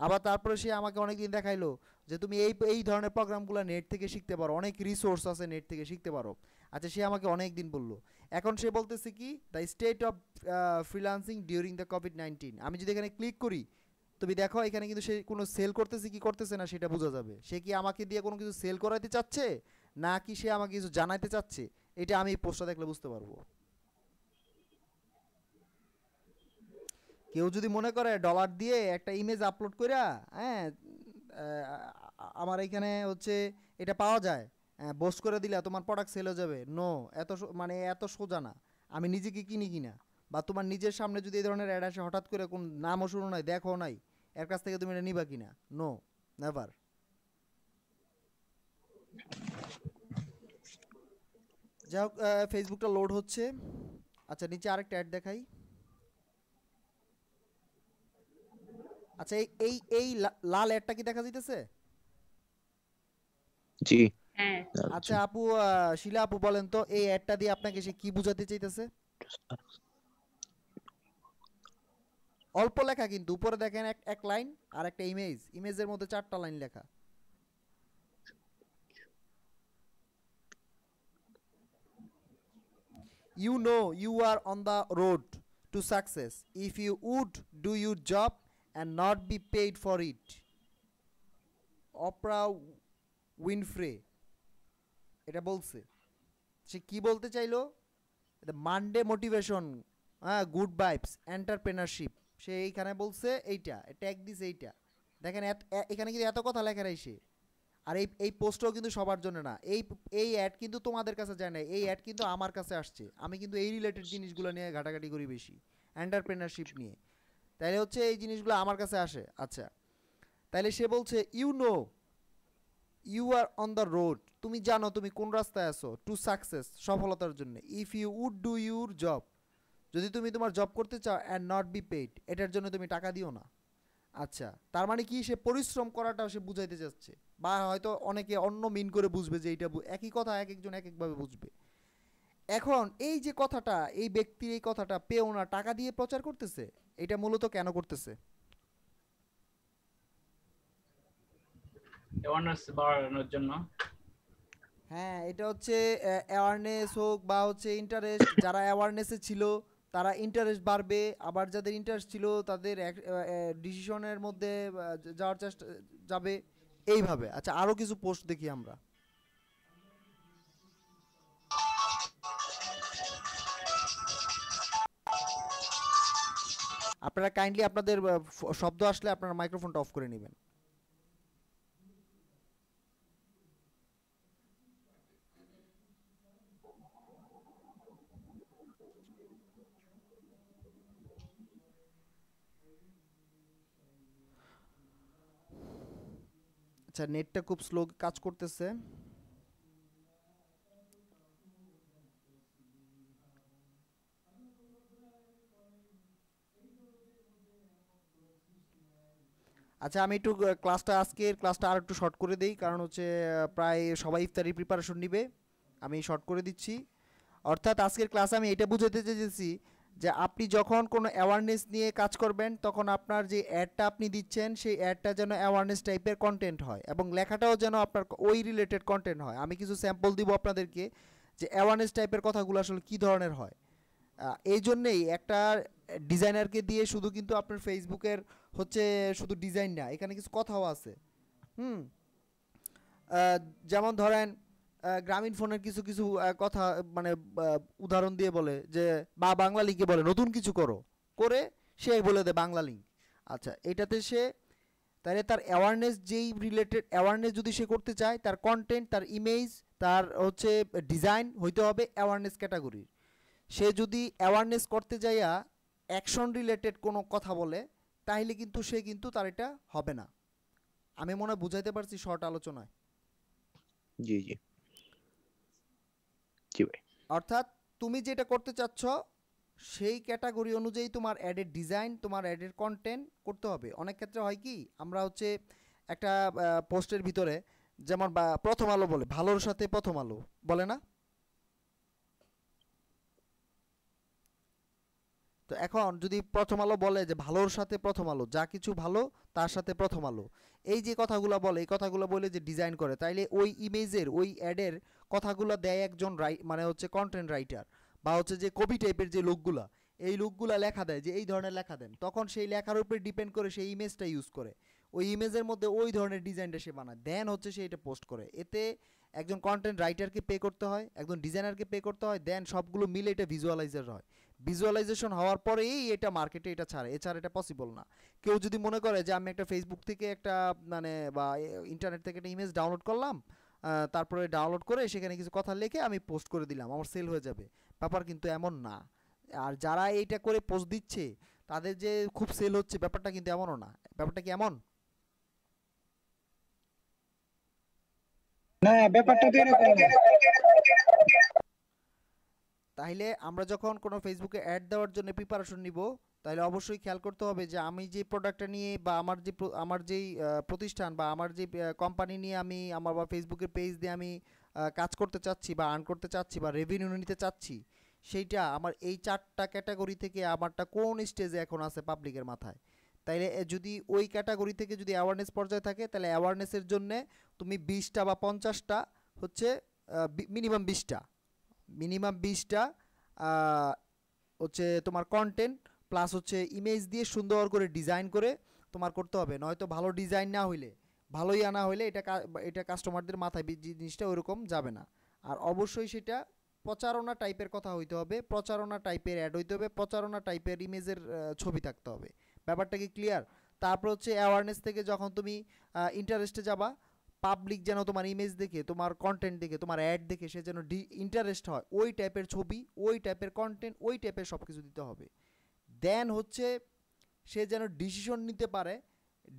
আবার তারপরে সে আমাকে অনেকদিন দেখাইলো যে তুমি এই এই ধরনের প্রোগ্রামগুলো নেট থেকে শিখতে পারো, অনেক রিসোর্স আছে নেট থেকে শিখতে পারো। আচ্ছা সে আমাকে অনেক দিন বললো। এখন সে বলতেছে কি the state of freelancing during the COVID-19. আমি যদি এখানে ক্লিক করি, তুমি দেখো এখানে কিন্তু সে কোনো সেল করতেছে কি করতেছে না সেটা বোঝা যাবে। সে কি আমাকে দিয়ে কোনো কিছু সেল করাইতে চাচ্ছে না কি সে আমাকে কিছু জানাইতে চাচ্ছে, এটা আমি এই পোস্টটা দেখলে বুঝতে পারবো। কেউ যদি মনে করে ডলার দিয়ে একটা ইমেজ আপলোড কইরা, হ্যাঁ, আমার এখানে হচ্ছে এটা পাওয়া যায়, পোস্ট করে দিলে তোমার প্রোডাক্ট সেল হয়ে যাবে, নো, মানে এত সোজা না। আমি নিজেকে কিনি কিনা, বা তোমার নিজের সামনে যদি এই ধরনের অ্যাড আসে হঠাৎ করে, কোন নামও শুনো নাই দেখো নাই, এর কাছ থেকে তুমি এটা নিবা কিনা? No, never. যাই হোক, ফেসবুকটা লোড হচ্ছে। আচ্ছা নিচে আরেকটা অ্যাড দেখাই। আচ্ছা এই লাল অ্যাডটা কি দেখা যাইতেছে? জি হ্যাঁ আচ্ছা আপু, শিলা আপু বলেন তো এই অ্যাডটা দিয়ে আপনাকে সে কি বোঝাতে চাইতেছে? অল্প লেখা কিন্তু উপরে দেখেন এক লাইন আর একটা ইমেজের মধ্যে 4টা লাইন লেখা। You know you are on the road to success if you would do your job and not be paid for it. Oprah Winfrey এটা বলছে। সে কি বলতে চাইলো? মানডে মোটিভেশন, হ্যাঁ, গুড ভাইবস, এন্টারপ্রেনারশিপ, সে এইখানে বলছে এইটা, ট্যাগ দিছে এইটা। দেখেন এখানে কিন্তু এত কথা লেখা রয়েছে। আর এই পোস্টও কিন্তু সবার জন্য না। এই অ্যাড কিন্তু তোমাদের কাছে যায় না, এই অ্যাড কিন্তু আমার কাছে আসছে। আমি কিন্তু এই রিলেটেড জিনিসগুলো নিয়ে ঘাটাঘাটি করি বেশি, এন্টারপ্রেনারশিপ নিয়ে। তাইলে হচ্ছে এই জিনিসগুলো আমার কাছে আসে। আচ্ছা, তাইলে সে বলছে you know you are on the road, তুমি জানো তুমি কোন রাস্তায় আছো, টু সাকসেস, সফলতার জন্য। If you would do your job, যদি তুমি তোমার জব করতে চাও অ্যান্ড নট বি পেইড, এটার জন্য তুমি টাকা দিও না। আচ্ছা, তার মানে কি? সে পরিশ্রম করাটাও সে বুঝাইতে চাচ্ছে, বা হয়তো অনেকে অন্য মিন করে বুঝবে যে এইটা একই কথা, এক একজন এক একভাবে বুঝবে। এখন এই যে কথাটা, এই ব্যক্তির এই কথাটা পেও না টাকা দিয়ে প্রচার করতেছে, এটা মূলত কেন করতেছে? অ্যাওয়ারনেস বাড়ানোর জন্য। হ্যাঁ, এটা হচ্ছে অ্যাওয়ারনেস হোক বা হচ্ছে ইন্টারেস্ট, যারা অ্যাওয়ারনেসে ছিল তারা ইন্টারেস্ট বাড়বে, আবার যাদের ইন্টারেস্ট ছিল তাদের ডিসিশনের মধ্যে যাওয়ার চেষ্টা যাবে, এইভাবে। আচ্ছা, আরও কিছু পোস্ট দেখি আমরা। আপনারা কাইন্ডলি আপনাদের শব্দ আসলে আপনারা মাইক্রোফোনটা অফ করে নেবেন। আচ্ছা, নেটটা খুব স্লো কাজ করতেছে। আচ্ছা, আমি একটু আজকের ক্লাসটা আর একটু শর্ট করে দিই, কারণ হচ্ছে প্রায় সবাই ইফতারি প্রিপারেশন নিবে। আমি শর্ট করে দিচ্ছি। অর্থাৎ আজকের ক্লাসে আমি এটা বুঝাতে চেয়েছি যে আপনি যখন কোনো অ্যাওয়ারনেস নিয়ে কাজ করবেন, তখন আপনার যে অ্যাডটা আপনি দিচ্ছেন সেই অ্যাডটা যেন অ্যাওয়ারনেস টাইপের কন্টেন্ট হয়, এবং লেখাটাও যেন আপনার ওই রিলেটেড কন্টেন্ট হয়। আমি কিছু স্যাম্পল দিব আপনাদেরকে যে অ্যাওয়ারনেস টাইপের কথাগুলো আসলে কী ধরনের হয়। এই জন্যেই একটা ডিজাইনারকে দিয়ে শুধু কিন্তু আপনার ফেসবুকের হচ্ছে শুধু ডিজাইন না, এখানে কিছু কথাও আছে। হুম, যেমন ধরেন গ্রামীণ ফোনের কিছু কিছু কথা, মানে উদাহরণ দিয়ে বলে যে, বা বাংলা লিঙ্কে বলে নতুন কিছু করো, করে সে বলে দেয় বাংলা লিঙ্ক। আচ্ছা, এটাতে সে তাহলে তার অ্যাওয়ারনেস, যেই রিলেটেড অ্যাওয়ারনেস যদি সে করতে চায়, তার কন্টেন্ট, তার ইমেজ, তার হচ্ছে ডিজাইন হইতে হবে অ্যাওয়ারনেস ক্যাটাগরির। সে যদি অ্যাওয়ারনেস করতে যাইয়া অ্যাকশন রিলেটেড কোনো কথা বলে, তাহলে কিন্তু সে কিন্তু তার এটা হবে না। আমি মনে হয় বুঝাইতে পারছি শর্ট আলোচনায়। জি জি জি ভাই। অর্থাৎ তুমি যেটা করতে চাচ্ছ সেই ক্যাটাগরি অনুযায়ী তোমার অ্যাডের ডিজাইন, তোমার অ্যাডের কন্টেন্ট করতে হবে। অনেক ক্ষেত্রে হয় কি, আমরা হচ্ছে একটা পোস্টের ভিতরে, যেমন বা প্রথম আলো বলে ভালোর সাথে প্রথম আলো বলে না? তো এখন যদি প্রথম আলো বলে যে ভালোর সাথে প্রথম আলো, যা কিছু ভালো তার সাথে প্রথম আলো, এই যে কথাগুলো বলে, এই কথাগুলো বলে যে ডিজাইন করে, তাইলে ওই ইমেজের, ওই অ্যাডের কথাগুলো দেয় একজন মানে হচ্ছে কন্টেন্ট রাইটার, বা হচ্ছে যে কবি টাইপের যে লোকগুলা, এই লোকগুলা লেখা দেয় যে এই ধরনের লেখা দেন, তখন সেই লেখার উপরে ডিপেন্ড করে সেই ইমেজটা ইউজ করে, ওই ইমেজের মধ্যে ওই ধরনের ডিজাইনটা সে বানায়, দেন হচ্ছে সে এটা পোস্ট করে। এতে একজন কন্টেন্ট রাইটারকে পে করতে হয়, একজন ডিজাইনারকে পে করতে হয়, দেন সবগুলো মিলে এটা ভিজুয়ালাইজার হয়। ভিজুয়ালাইজেশন হওয়ার পরেই এটা মার্কেটে এটা ছাড়ে, এছাড়া এটা পসিবল না। কেউ যদি মনে করে যে আমি একটা ফেসবুক থেকে একটা মানে বা ইন্টারনেট থেকে একটা ইমেজ ডাউনলোড করলাম, তারপরে ডাউনলোড করে সেখানে কিছু কথা লিখে আমি পোস্ট করে দিলাম, আমার সেল হয়ে যাবে, ব্যাপার কিন্তু এমন না। আর যারা এইটা করে পোস্ট দিচ্ছে তাদের যে খুব সেল হচ্ছে, ব্যাপারটা কিন্তু এমনও না। ব্যাপারটা কি এমন? না, ব্যাপারটা তো এরকম না। তাহলে আমরা যখন কোনো ফেসবুকে অ্যাড দেওয়ার জন্য প্রিপারেশন নিব, তাহলে অবশ্যই খেয়াল করতে হবে যে আমি যে প্রোডাক্টটা নিয়ে, বা আমার যেই প্রতিষ্ঠান বা আমার যে কোম্পানি নিয়ে আমি আমার বা ফেসবুকের পেজ দিয়ে আমি কাজ করতে চাচ্ছি বা আর্ন করতে চাচ্ছি বা রেভিনিউ নিতে চাচ্ছি, সেইটা আমার এই 4টা ক্যাটাগরি থেকে আমারটা কোন স্টেজে এখন আছে পাবলিকের মাথায়। তাইলে যদি ওই ক্যাটাগরি থেকে যদি অ্যাওয়ারনেস পর্যায়ে থাকে, তাহলে অ্যাওয়ারনেসের জন্যে তুমি 20টা বা 50টা হচ্ছে মিনিমাম 20টা হচ্ছে তোমার কন্টেন্ট প্লাস হচ্ছে ইমেজ দিয়ে সুন্দর করে ডিজাইন করে তোমার করতে হবে, নয়তো ভালো ডিজাইন না হইলে, ভালোই আনা হইলে এটা কাস্টমারদের মাথায় জিনিসটা ওইরকম যাবে না। আর অবশ্যই সেটা প্রচারণা টাইপের কথা হইতে হবে, প্রচারণা টাইপের অ্যাড হইতে হবে, প্রচারণা টাইপের ইমেজের ছবি থাকতে হবে। ব্যাপারটা কি ক্লিয়ার? তারপর হচ্ছে অ্যাওয়ারনেস থেকে যখন তুমি ইন্টারেস্টে যাবা, পাবলিক যেন তোমার ইমেজ দেখে, তোমার কন্টেন্ট দেখে, তোমার অ্যাড দেখে সে যেন ইন্টারেস্ট হয়, ওই টাইপের ছবি, ওই টাইপের কন্টেন্ট, ওই টাইপের সব কিছু দিতে হবে। দেন হচ্ছে সে যেন ডিসিশন নিতে পারে,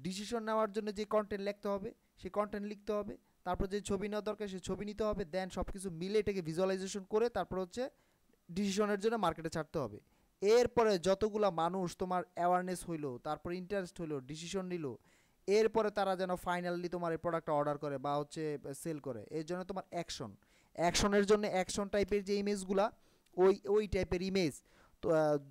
ডিসিশন নেওয়ার জন্য যে কন্টেন্ট লিখতে হবে সেই কন্টেন্ট লিখতে হবে, তারপর যে ছবি নেওয়া দরকার সেই ছবি নিতে হবে, দেন সব কিছু মিলে এটাকে ভিজুয়ালাইজেশন করে তারপর হচ্ছে ডিসিশনের জন্য মার্কেটে ছাড়তে হবে। এরপরে যতগুলা মানুষ তোমার অ্যাওয়ারনেস হইলো, তারপর ইন্টারেস্ট হইলো, ডিসিশন নিল, এরপরে তারা যেন ফাইনালি তোমার এই প্রোডাক্টটা অর্ডার করে বা হচ্ছে সেল করে, এর জন্য তোমার অ্যাকশনের জন্য অ্যাকশন টাইপের যে ইমেজগুলা, ওই টাইপের ইমেজ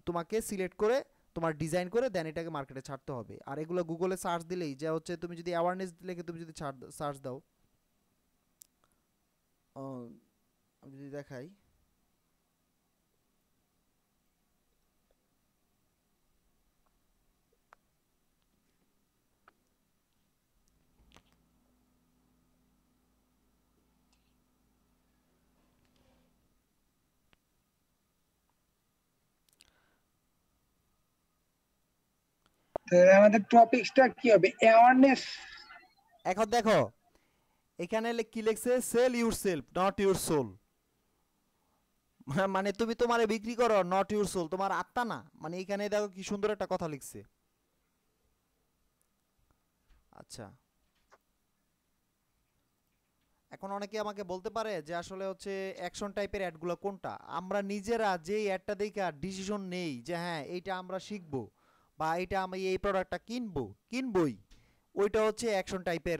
তোমাকে সিলেক্ট করে তোমার ডিজাইন করে দেন এটাকে মার্কেটে ছাড়তে হবে। আর এগুলো গুগলে সার্চ দিলেই যে হচ্ছে তুমি যদি অ্যাওয়ারনেস লিখে তুমি যদি সার্চ দাও, আমি যদি দেখাই, তো আমাদের টপিকসটা কি হবে? অ্যাওয়ারনেস। এখন দেখো এখানে কি লিখছে, sell your self not your soul. মানে তুমি তোমারে বিক্রি করো, নট ইউর সোল, তোমার আত্মা না। মানে এখানে দেখো কি সুন্দর একটা কথা লিখছে। আচ্ছা, এখন অনেকে আমাকে বলতে পারে যে আসলে হচ্ছে অ্যাকশন টাইপের অ্যাডগুলো কোনটা। আমরা নিজেরা যেই অ্যাডটা দেখে ডিসিশন নেই যে হ্যাঁ এইটা আমরা শিখবো বা এইটা আমি এই প্রোডাক্টটা কিনবই, ওইটা হচ্ছে অ্যাকশন টাইপের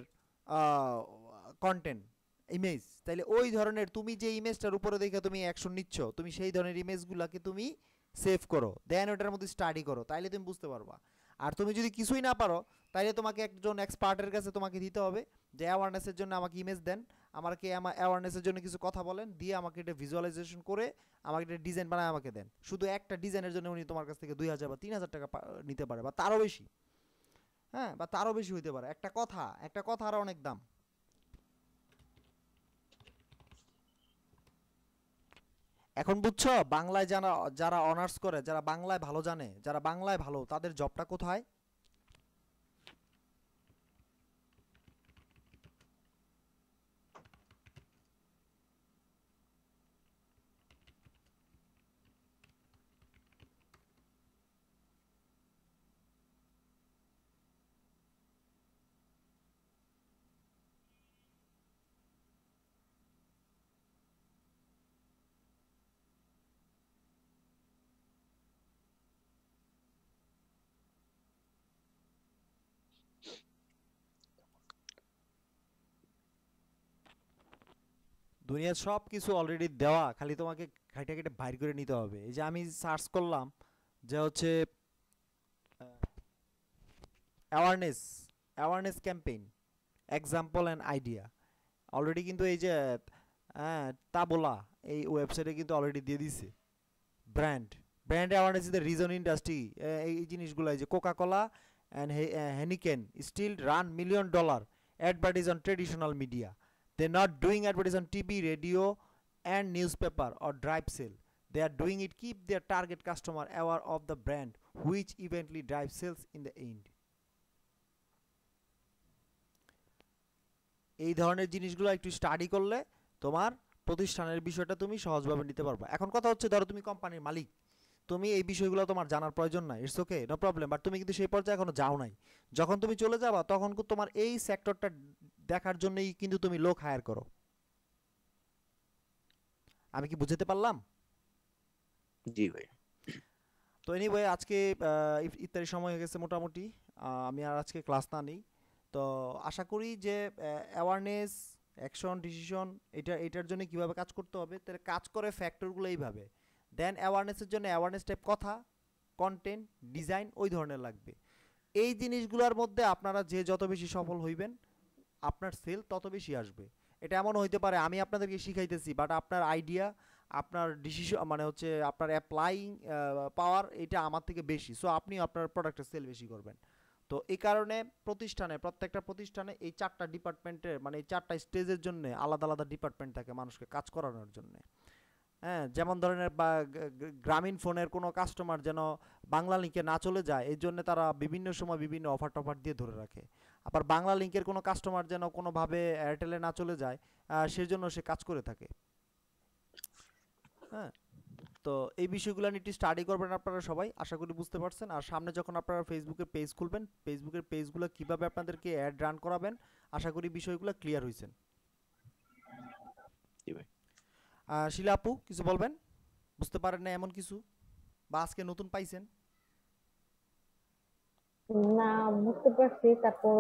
কন্টেন্ট ইমেজ। তাইলে ওই ধরনের তুমি যে ইমেজটার উপরে দেখে তুমি অ্যাকশন নিচ্ছ, তুমি সেই ধরনের ইমেজগুলোকে তুমি সেভ করো, দেন ওটার মধ্যে স্টাডি করো, তাইলে তুমি বুঝতে পারবা। আর তুমি যদি কিছুই না পারো তাইলে তোমাকে একজন এক্সপার্টের কাছে তোমাকে দিতে হবে যে অ্যাওয়ারনেসের জন্য আমাকে ইমেজ দেন, আমাকে অ্যাওয়ারনেসের জন্য কিছু কথা বলেন, দিয়ে আমাকে এটা ভিজুয়ালাইজেশন করে আমাকে এটা ডিজাইন বানায় আমাকে দেন। শুধু একটা ডিজাইনের জন্য উনি তোমার কাছ থেকে 2000 বা 3000 টাকা নিতে পারে, বা তারও বেশি। হ্যাঁ, বা তারও বেশি হইতে পারে। একটা কথা আর অনেক দাম। এখন বুঝছো বাংলায় যারা অনার্স করে, যারা বাংলায় ভালো জানে, যারা বাংলায় ভালো, তাদের জবটা কোথায়? দুনিয়ার সব কিছু অলরেডি দেওয়া, খালি তোমাকে ঘাইটা কেটে বাইর করে নিতে হবে। এই যে আমি সার্চ করলাম যে হচ্ছে awareness awareness campaign example and idea, already কিন্তু এই যে তা বলা এই ওয়েবসাইটে কিন্তু অলরেডি দিয়ে দিছে। Brand awareness is the reason industry, এই জিনিসগুলো, এই যে Coca Cola and Heineken still run $1 million advertise on traditional media. They're not doing advertise on TV, radio and newspaper or drive sale. They are doing it keep their target customer aware of the brand, which eventually drives sales in the end. এই ধরনের জিনিসগুলো একটু study করলে তোমার প্রতিষ্ঠানের বিষয়টা তুমি সহজভাবে নিতে পারবা। এখন কথা হচ্ছে, ধরো তুমি কোম্পানির মালিক, তুমি এই বিষয়গুলো তোমার জানার প্রয়োজন নাই, it's okay, no problem, but তুমি কিন্তু সেই পর্যায়ে এখনো যাও নাই। যখন তুমি চলে যাবা তখন তোমার এই সেক্টরটা দেখার জন্যই কিন্তু তুমি লোক হায়ার করো। আমি কি বুঝতে পারলাম? জি ভাই। তো এনিওয়ে আজকে ইফতারের সময় হয়ে গেছে মোটামুটি, আমি আর আজকে ক্লাস না নেই। তো আশা করি যে অ্যাওয়ারনেস, অ্যাকশন, ডিসিশন, এটার জন্য কিভাবে কাজ করতে হবে, তাহলে কাজ করে ফ্যাক্টরগুলো এইভাবে। দেন অ্যাওয়ারনেসের জন্য অ্যাওয়ারনেস টাইপ কথা, কন্টেন্ট, ডিজাইন ওই ধরনের লাগবে। এই জিনিসগুলোর মধ্যে আপনারা যে যত বেশি সফল হইবেন আপনার সেল তত বেশি আসবে। এটা এমন হইতে পারে আমি আপনাদেরকে শিখাইতেছি, বাট আপনার আইডিয়া, আপনার ডিসিশন মানে হচ্ছে আপনার অ্যাপ্লাইং পাওয়ার এটা আমার থেকে বেশি, সো আপনি আপনার প্রোডাক্টের সেল বেশি করবেন। তো এই কারণে প্রত্যেকটা প্রতিষ্ঠানে এই 4টা ডিপার্টমেন্টের মানে এই 4টা স্টেজের জন্য আলাদা আলাদা ডিপার্টমেন্ট থাকে মানুষকে কাজ করানোর জন্য। হ্যাঁ, যেমন ধরনের বা গ্রামীণ ফোনের কোনো কাস্টমার যেন বাংলা লিঙ্কে না চলে যায় এই জন্য তারা বিভিন্ন সময় বিভিন্ন অফার টফার দিয়ে ধরে রাখে। আবার বাংলা লিঙ্কের কোনো কাস্টমার যেন কোনোভাবে এয়ারটেলে না চলে যায় সেজন্য সে কাজ করে থাকে। হ্যাঁ, তো এই বিষয়গুলো নিয়ে একটু স্টাডি করবেন আপনারা সবাই, আশা করি বুঝতে পারছেন। আর সামনে যখন আপনারা ফেসবুকের পেজ খুলবেন, ফেসবুকের পেজগুলো কিভাবে আপনাদেরকে অ্যাড রান করাবেন, আশা করি বিষয়গুলো ক্লিয়ার হয়েছেন। জি ভাই। শিলা আপু কিছু বলবেন, বুঝতে পারেন না এমন কিছু বা আজকে নতুন পাইছেন? না, বুঝতে পারছি, তারপর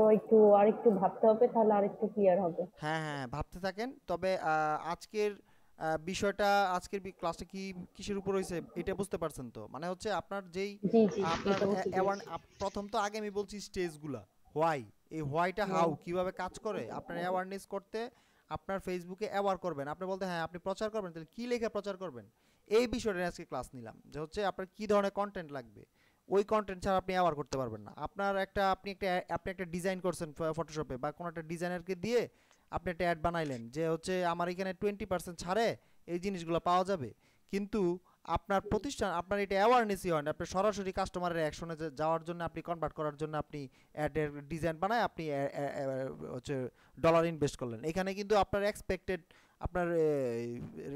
আরেকটু ভাবতে হবে, তাহলে আরেকটু ক্লিয়ার হবে। হ্যাঁ হ্যাঁ, ভাবতে থাকেন। তবে আজকের বিষয়টা আজকের ক্লাসটা কি কিসের উপর হয়েছে এটা বুঝতে পারছেন তো? মানে হচ্ছে আপনার যেই জি জি, আপনার এটা বুঝতে পেরেছি। প্রথম তো আগে আমি বলছি স্টেজগুলা হোয়াই, এই হোয়াইটা হাউ কিভাবে কাজ করে আপনার অ্যাওয়ারনেস করতে আপনার ফেসবুকে অ্যাওয়ার করবেন। আপনি বলতে হ্যাঁ আপনি প্রচার করবেন, তাহলে কি লেখা প্রচার করবেন, এই বিষয়টা নিয়ে আজকে ক্লাস নিলাম যে হচ্ছে আপনার কি ধরনের কন্টেন্ট লাগবে। ওই কন্টেন্ট ছাড়া আপনি অ্যাওয়ার করতে পারবেন না। আপনি একটা ডিজাইন করছেন ফটোশপে বা কোনো একটা ডিজাইনারকে দিয়ে আপনি একটা অ্যাড বানাইলেন যে হচ্ছে আমার এখানে 20% ছাড়ে এই জিনিসগুলো পাওয়া যাবে, কিন্তু আপনার প্রতিষ্ঠান আপনার এটা অ্যাওয়ারনেসই হয় না। আপনি সরাসরি কাস্টমারের অ্যাকশনে যাওয়ার জন্য আপনি কনভার্ট করার জন্য আপনি অ্যাডের ডিজাইন বানায় আপনি হচ্ছে ডলার ইনভেস্ট করলেন, এখানে কিন্তু আপনার এক্সপেক্টেড আপনার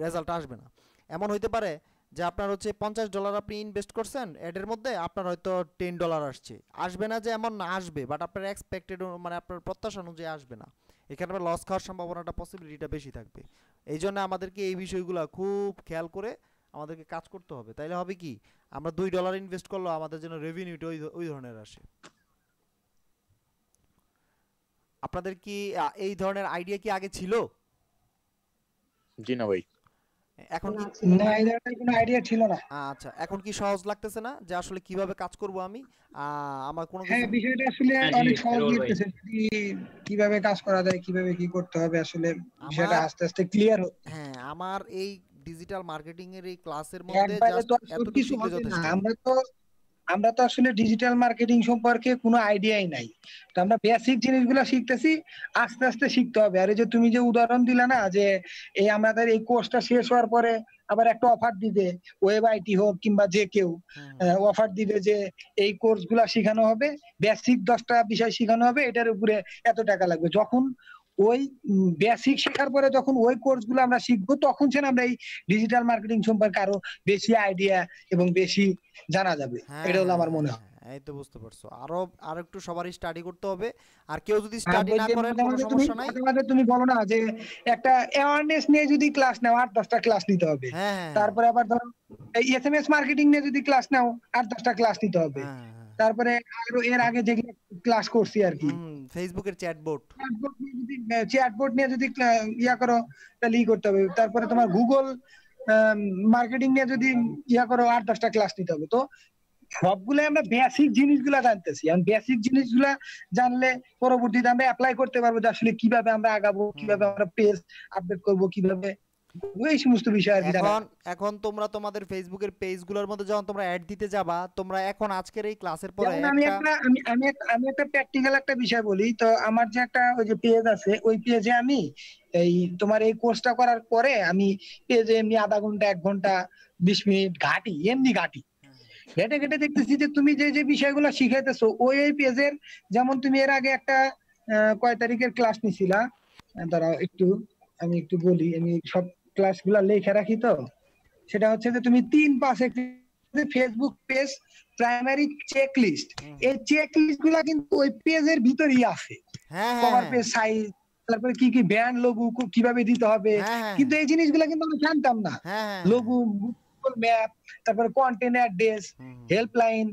রেজাল্ট আসবে না। এমন হইতে পারে যে আপনার হচ্ছে $50 আপনি ইনভেস্ট করছেন অ্যাডের মধ্যে, আপনার হয়তো $10 আসবে না যে এমন না, আসবে বাট আপনার এক্সপেক্টেড মানে আপনার প্রত্যাশা অনুযায়ী আসবে না, এখানে আবার লস খাওয়ার সম্ভাবনাটা পসিবিলিটিটা বেশি থাকবে। এই জন্য আমাদেরকে এই বিষয়গুলো খুব খেয়াল করে আমাদেরকে কাজ করতে হবে। তাইলে হবে কি, আমরা $2 ইনভেস্ট করলেও আমাদের জন্য রেভিনিউটা ওই ধরনের আসে। আপনাদের কি এই ধরনের আইডিয়া কি আগে ছিল? জি না ভাই। এখন কি না, ছিল না, না। এই ধরনের কোনো আইডিয়া ছিল না। আচ্ছা, এখন কি সহজ লাগতেছে না যে আসলে কিভাবে কাজ করব আমি? আমার কোনো হ্যাঁ, কিছু বিষয়টা আসলে হ্যাঁ জি অনেক সহজ রোল ভাই। লাগতেছে, যদি কিভাবে কাজ করা যায়, কিভাবে কি করতে হবে, আসলে বিষয়টা আমার আস্তে আস্তে ক্লিয়ার হচ্ছে। হ্যাঁ, আমার এই ডিজিটাল মার্কেটিং এর এই ক্লাসের মধ্যে একবারে জাস্ট তো আর এতটুকু সবকিছু শিখলে হবে না। যথেষ্ট। আমরা তো আসলে ডিজিটাল মার্কেটিং সম্পর্কে কোনো আইডিয়াই নাই। তো আমরা বেসিক জিনিসগুলো শিখতেছি, আস্তে আস্তে শিখতে হবে। আর এই যে তুমি যে উদাহরণ দিলা না, যে এই আমাদের এই কোর্সটা শেষ হওয়ার পরে আবার একটা অফার দিবে, ওয়েব আইটি হোক কিংবা যে কেউ হুম অফার দিবে যে এই কোর্স গুলা শেখানো হবে, বেসিক 10টা বিষয় শেখানো হবে, এটার উপরে এত টাকা লাগবে। যখন ওই বেসিক শেখার পরে যখন ওই কোর্স গুলো আমরা শিখবো, তখন সে আমরা এই ডিজিটাল মার্কেটিং সম্পর্কে আরো বেশি আইডিয়া এবং বেশি জানা যাবে। হ্যাঁ এটা হলো হ্যাঁ আমার হ্যাঁ মনে হয়। হ্যাঁ, এই তো বুঝতে পারছো। আরো একটু সবারই স্টাডি করতে হবে। আর কেউ যদি আর স্টাডি ওই না যে করেন মাঝে কোনো মাঝে সমস্যা নাই। তুমি বলো না যে একটা অ্যাওয়ারনেস নিয়ে যদি ক্লাস নাও, 8-10টা ক্লাস নিতে হবে। হ্যাঁ হ্যাঁ তারপরে আবার ধরো এই এসএমএস মার্কেটিং নিয়ে যদি ক্লাস নাও, 8-10টা ক্লাস নিতে হবে। হ্যাঁ হ্যাঁ হ্যাঁ। তারপরে আরো এর আগে যেগুলো ক্লাস করছি আর কি, ফেসবুকের চ্যাটবোর্ড। চ্যাটবোর্ড নিয়ে যদি ইয়া করো, তাহলে করতে হবে। তারপরে তোমার গুগল মার্কেটিং নিয়ে যদি ইয়া করো, 8-10টা ক্লাস নিতে হবে। তো সবগুলো আমরা বেসিক জিনিসগুলা জানতেছি, আর বেসিক জিনিসগুলা জানলে পরবর্তীতে আমরা অ্যাপ্লাই করতে পারবো যে আসলে কিভাবে আমরা আগাবো, কিভাবে আমরা পেজ আপডেট করব, কিভাবে এই সমস্ত বিষয় আর কি জানা। এখন তোমরা তোমাদের ফেসবুকের পেজগুলোর মধ্যে যখন তোমরা অ্যাড দিতে যাবা, তোমরা এখন আজকের এই ক্লাসের পরে যেমন আমি একটা একটা আমি একটা প্র্যাকটিক্যাল একটা বিষয় বলি। তো আমার যে একটা ওই যে পেজ আছে, ওই পেজে আমি এই তোমার এই কোর্সটা করার পরে আমি পেজে এমনি আধা ঘন্টা 1 ঘন্টা 20 মিনিট ঘাটি। ঘেটে ঘেটে দেখতেছি যে তুমি যে যে বিষয়গুলো শিখাইতেছো ওই পেজের, যেমন তুমি এর আগে একটা কয় তারিখের ক্লাস নিছিলা, দাঁড়াও একটু আমি একটু বলি, আমি সব ক্লাসগুলো লেখা রাখি। তো সেটা হচ্ছে যে তুমি 3-5 Facebook page primary check list, এই চেক লিস্ট গুলা কিন্তু ওই পেজের ভিতরেই আছে। হ্যাঁ হ্যাঁ কভার পেজ সাইজ, তারপরে কি কি ব্যান্ড লোগো কিভাবে দিতে হবে, হ্যাঁ কিন্তু এই জিনিসগুলো কিন্তু আমি জানতাম না। হ্যাঁ লোগো, গুগল ম্যাপ, তারপরে কন্টেন্ট অ্যাড্রেস, হেল্পলাইন,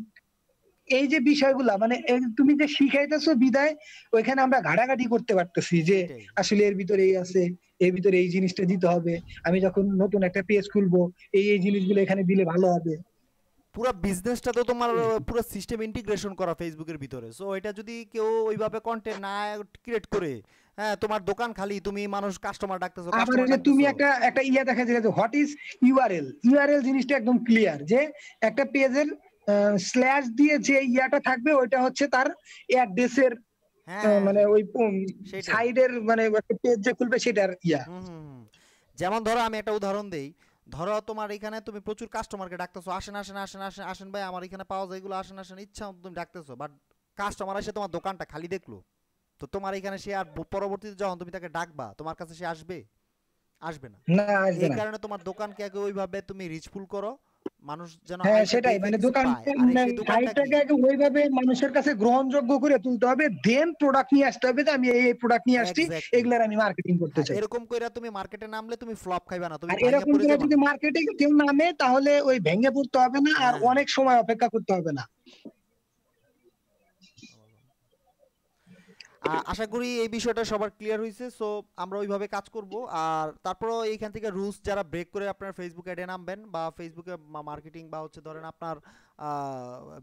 এই যে বিষয়গুলা মানে তুমি যে শিখাইতেছো বিদায় ওইখানে আমরা ঘাটাঘাটি করতে পারতেছি যে সেটাই। আসলে এর ভিতরে এই আছে, এর ভিতরে এই জিনিসটা দিতে হবে, আমি যখন নতুন একটা পেজ খুলবো এই জিনিসগুলো এখানে দিলে ভালো হবে। পুরো বিজনেসটা তো তোমার পুরো সিস্টেম ইন্টিগ্রেশন করা ফেসবুকের ভিতরে। সো এটা যদি কেউ ওইভাবে কন্টেন্ট না ক্রিয়েট করে হ্যাঁ, তোমার দোকান খালি, তুমি মানুষ কাস্টমার ডাকতেছো, আবার কাস্টমার এই যে তুমি ডাকতেছো। একটা ইয়া দেখা যায় যে হোয়াট ইজ ইউআরএল। ইউআরএল জিনিসটা একদম ক্লিয়ার যে একটা পেজের স্ল্যাশ দিয়ে যে ইয়াটা থাকবে ওইটা হচ্ছে তার অ্যাড্রেসের হ্যাঁ, মানে ওই সেটাই। সাইডের মানে একটা পেজ যে খুলবে সেটার ইয়া। হুম হুম হুম। যেমন ধরো আমি একটা উদাহরণ দেই, ধরো তোমার এখানে তুমি প্রচুর কাস্টমারকে ডাকতেছো, আসেন আসেন আসেন আসেন আসেন ভাই আমার এখানে পাওয়া যায় এগুলো, আসেন আসেন, ইচ্ছা মতো তুমি ডাকতেছো, বাট কাস্টমার এসে তোমার দোকানটা খালি দেখলো, তো তোমার এখানে সে আর পরবর্তীতে যখন তুমি তাকে ডাকবা তোমার কাছে সে আসবে? আসবে না। না, আসবে এই না। কারণে তোমার দোকানকে আগে ওইভাবে তুমি রিচফুল করো, মানুষ যেন হ্যাঁ আইসা সেটাই, দেখে মানে কিছু দোকান পায়, আর সেই দোকানটা কি? সাইটটাকে আগে ওইভাবে মানুষের কাছে গ্রহণযোগ্য করে তুলতে হবে, দেন প্রোডাক্ট নিয়ে আসতে হবে যে আমি এই প্রোডাক্ট নিয়ে আসছি, এক্স্যাক্টলি। এগুলার আমি মার্কেটিং করতে হ্যাঁ, চাই। এরকম কইরা তুমি মার্কেটে নামলে তুমি ফ্লপ খাইবা না, তুমি আর ভাইঙা এরকম পড়ে করে যাবা যদি না। মার্কেটে কেউ নামে তাহলে ওই ভেঙে পড়তে হবে না, আর হ্যাঁ হ্যাঁ। অনেক সময় অপেক্ষা করতে হবে না। আশা করি এই বিষয়টা সবার ক্লিয়ার হয়েছে। সো আমরা ওইভাবে কাজ করব। আর তারপরও এইখান থেকে রুলস যারা ব্রেক করে আপনার ফেসবুক অ্যাডে নামবেন বা ফেসবুকে মার্কেটিং বা হচ্ছে ধরেন আপনার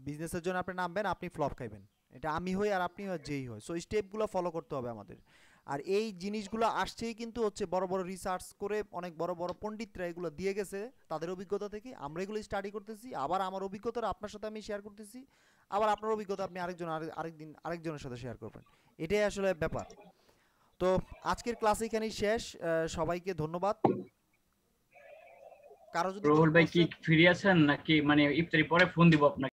বিজনেসের জন্য আপনি নামবেন, আপনি ফ্লপ খাইবেন। এটা আমি হই আর আপনি হয়, যেই হয়। সো স্টেপগুলো ফলো করতে হবে আমাদের। আর এই জিনিসগুলো আসছেই কিন্তু হচ্ছে বড় বড় রিসার্চ করে অনেক বড় বড় পণ্ডিতরা এগুলো দিয়ে গেছে তাদের অভিজ্ঞতা থেকে। আমরা এগুলো স্টাডি করতেছি, আবার আমার অভিজ্ঞতাটা আপনার সাথে আমি শেয়ার করতেছি, আবার আপনার অভিজ্ঞতা আপনি আরেকদিন আরেকজনের সাথে শেয়ার করবেন। এটাই আসলে ব্যাপার। তো আজকের ক্লাস এখানেই শেষ। সবাইকে ধন্যবাদ। কারো যদি কোনো রুহুল ভাই কি কোশ্চেন ফ্রি আছেন নাকি, মানে ইফতারি পরে ফোন দিব আপনাকে?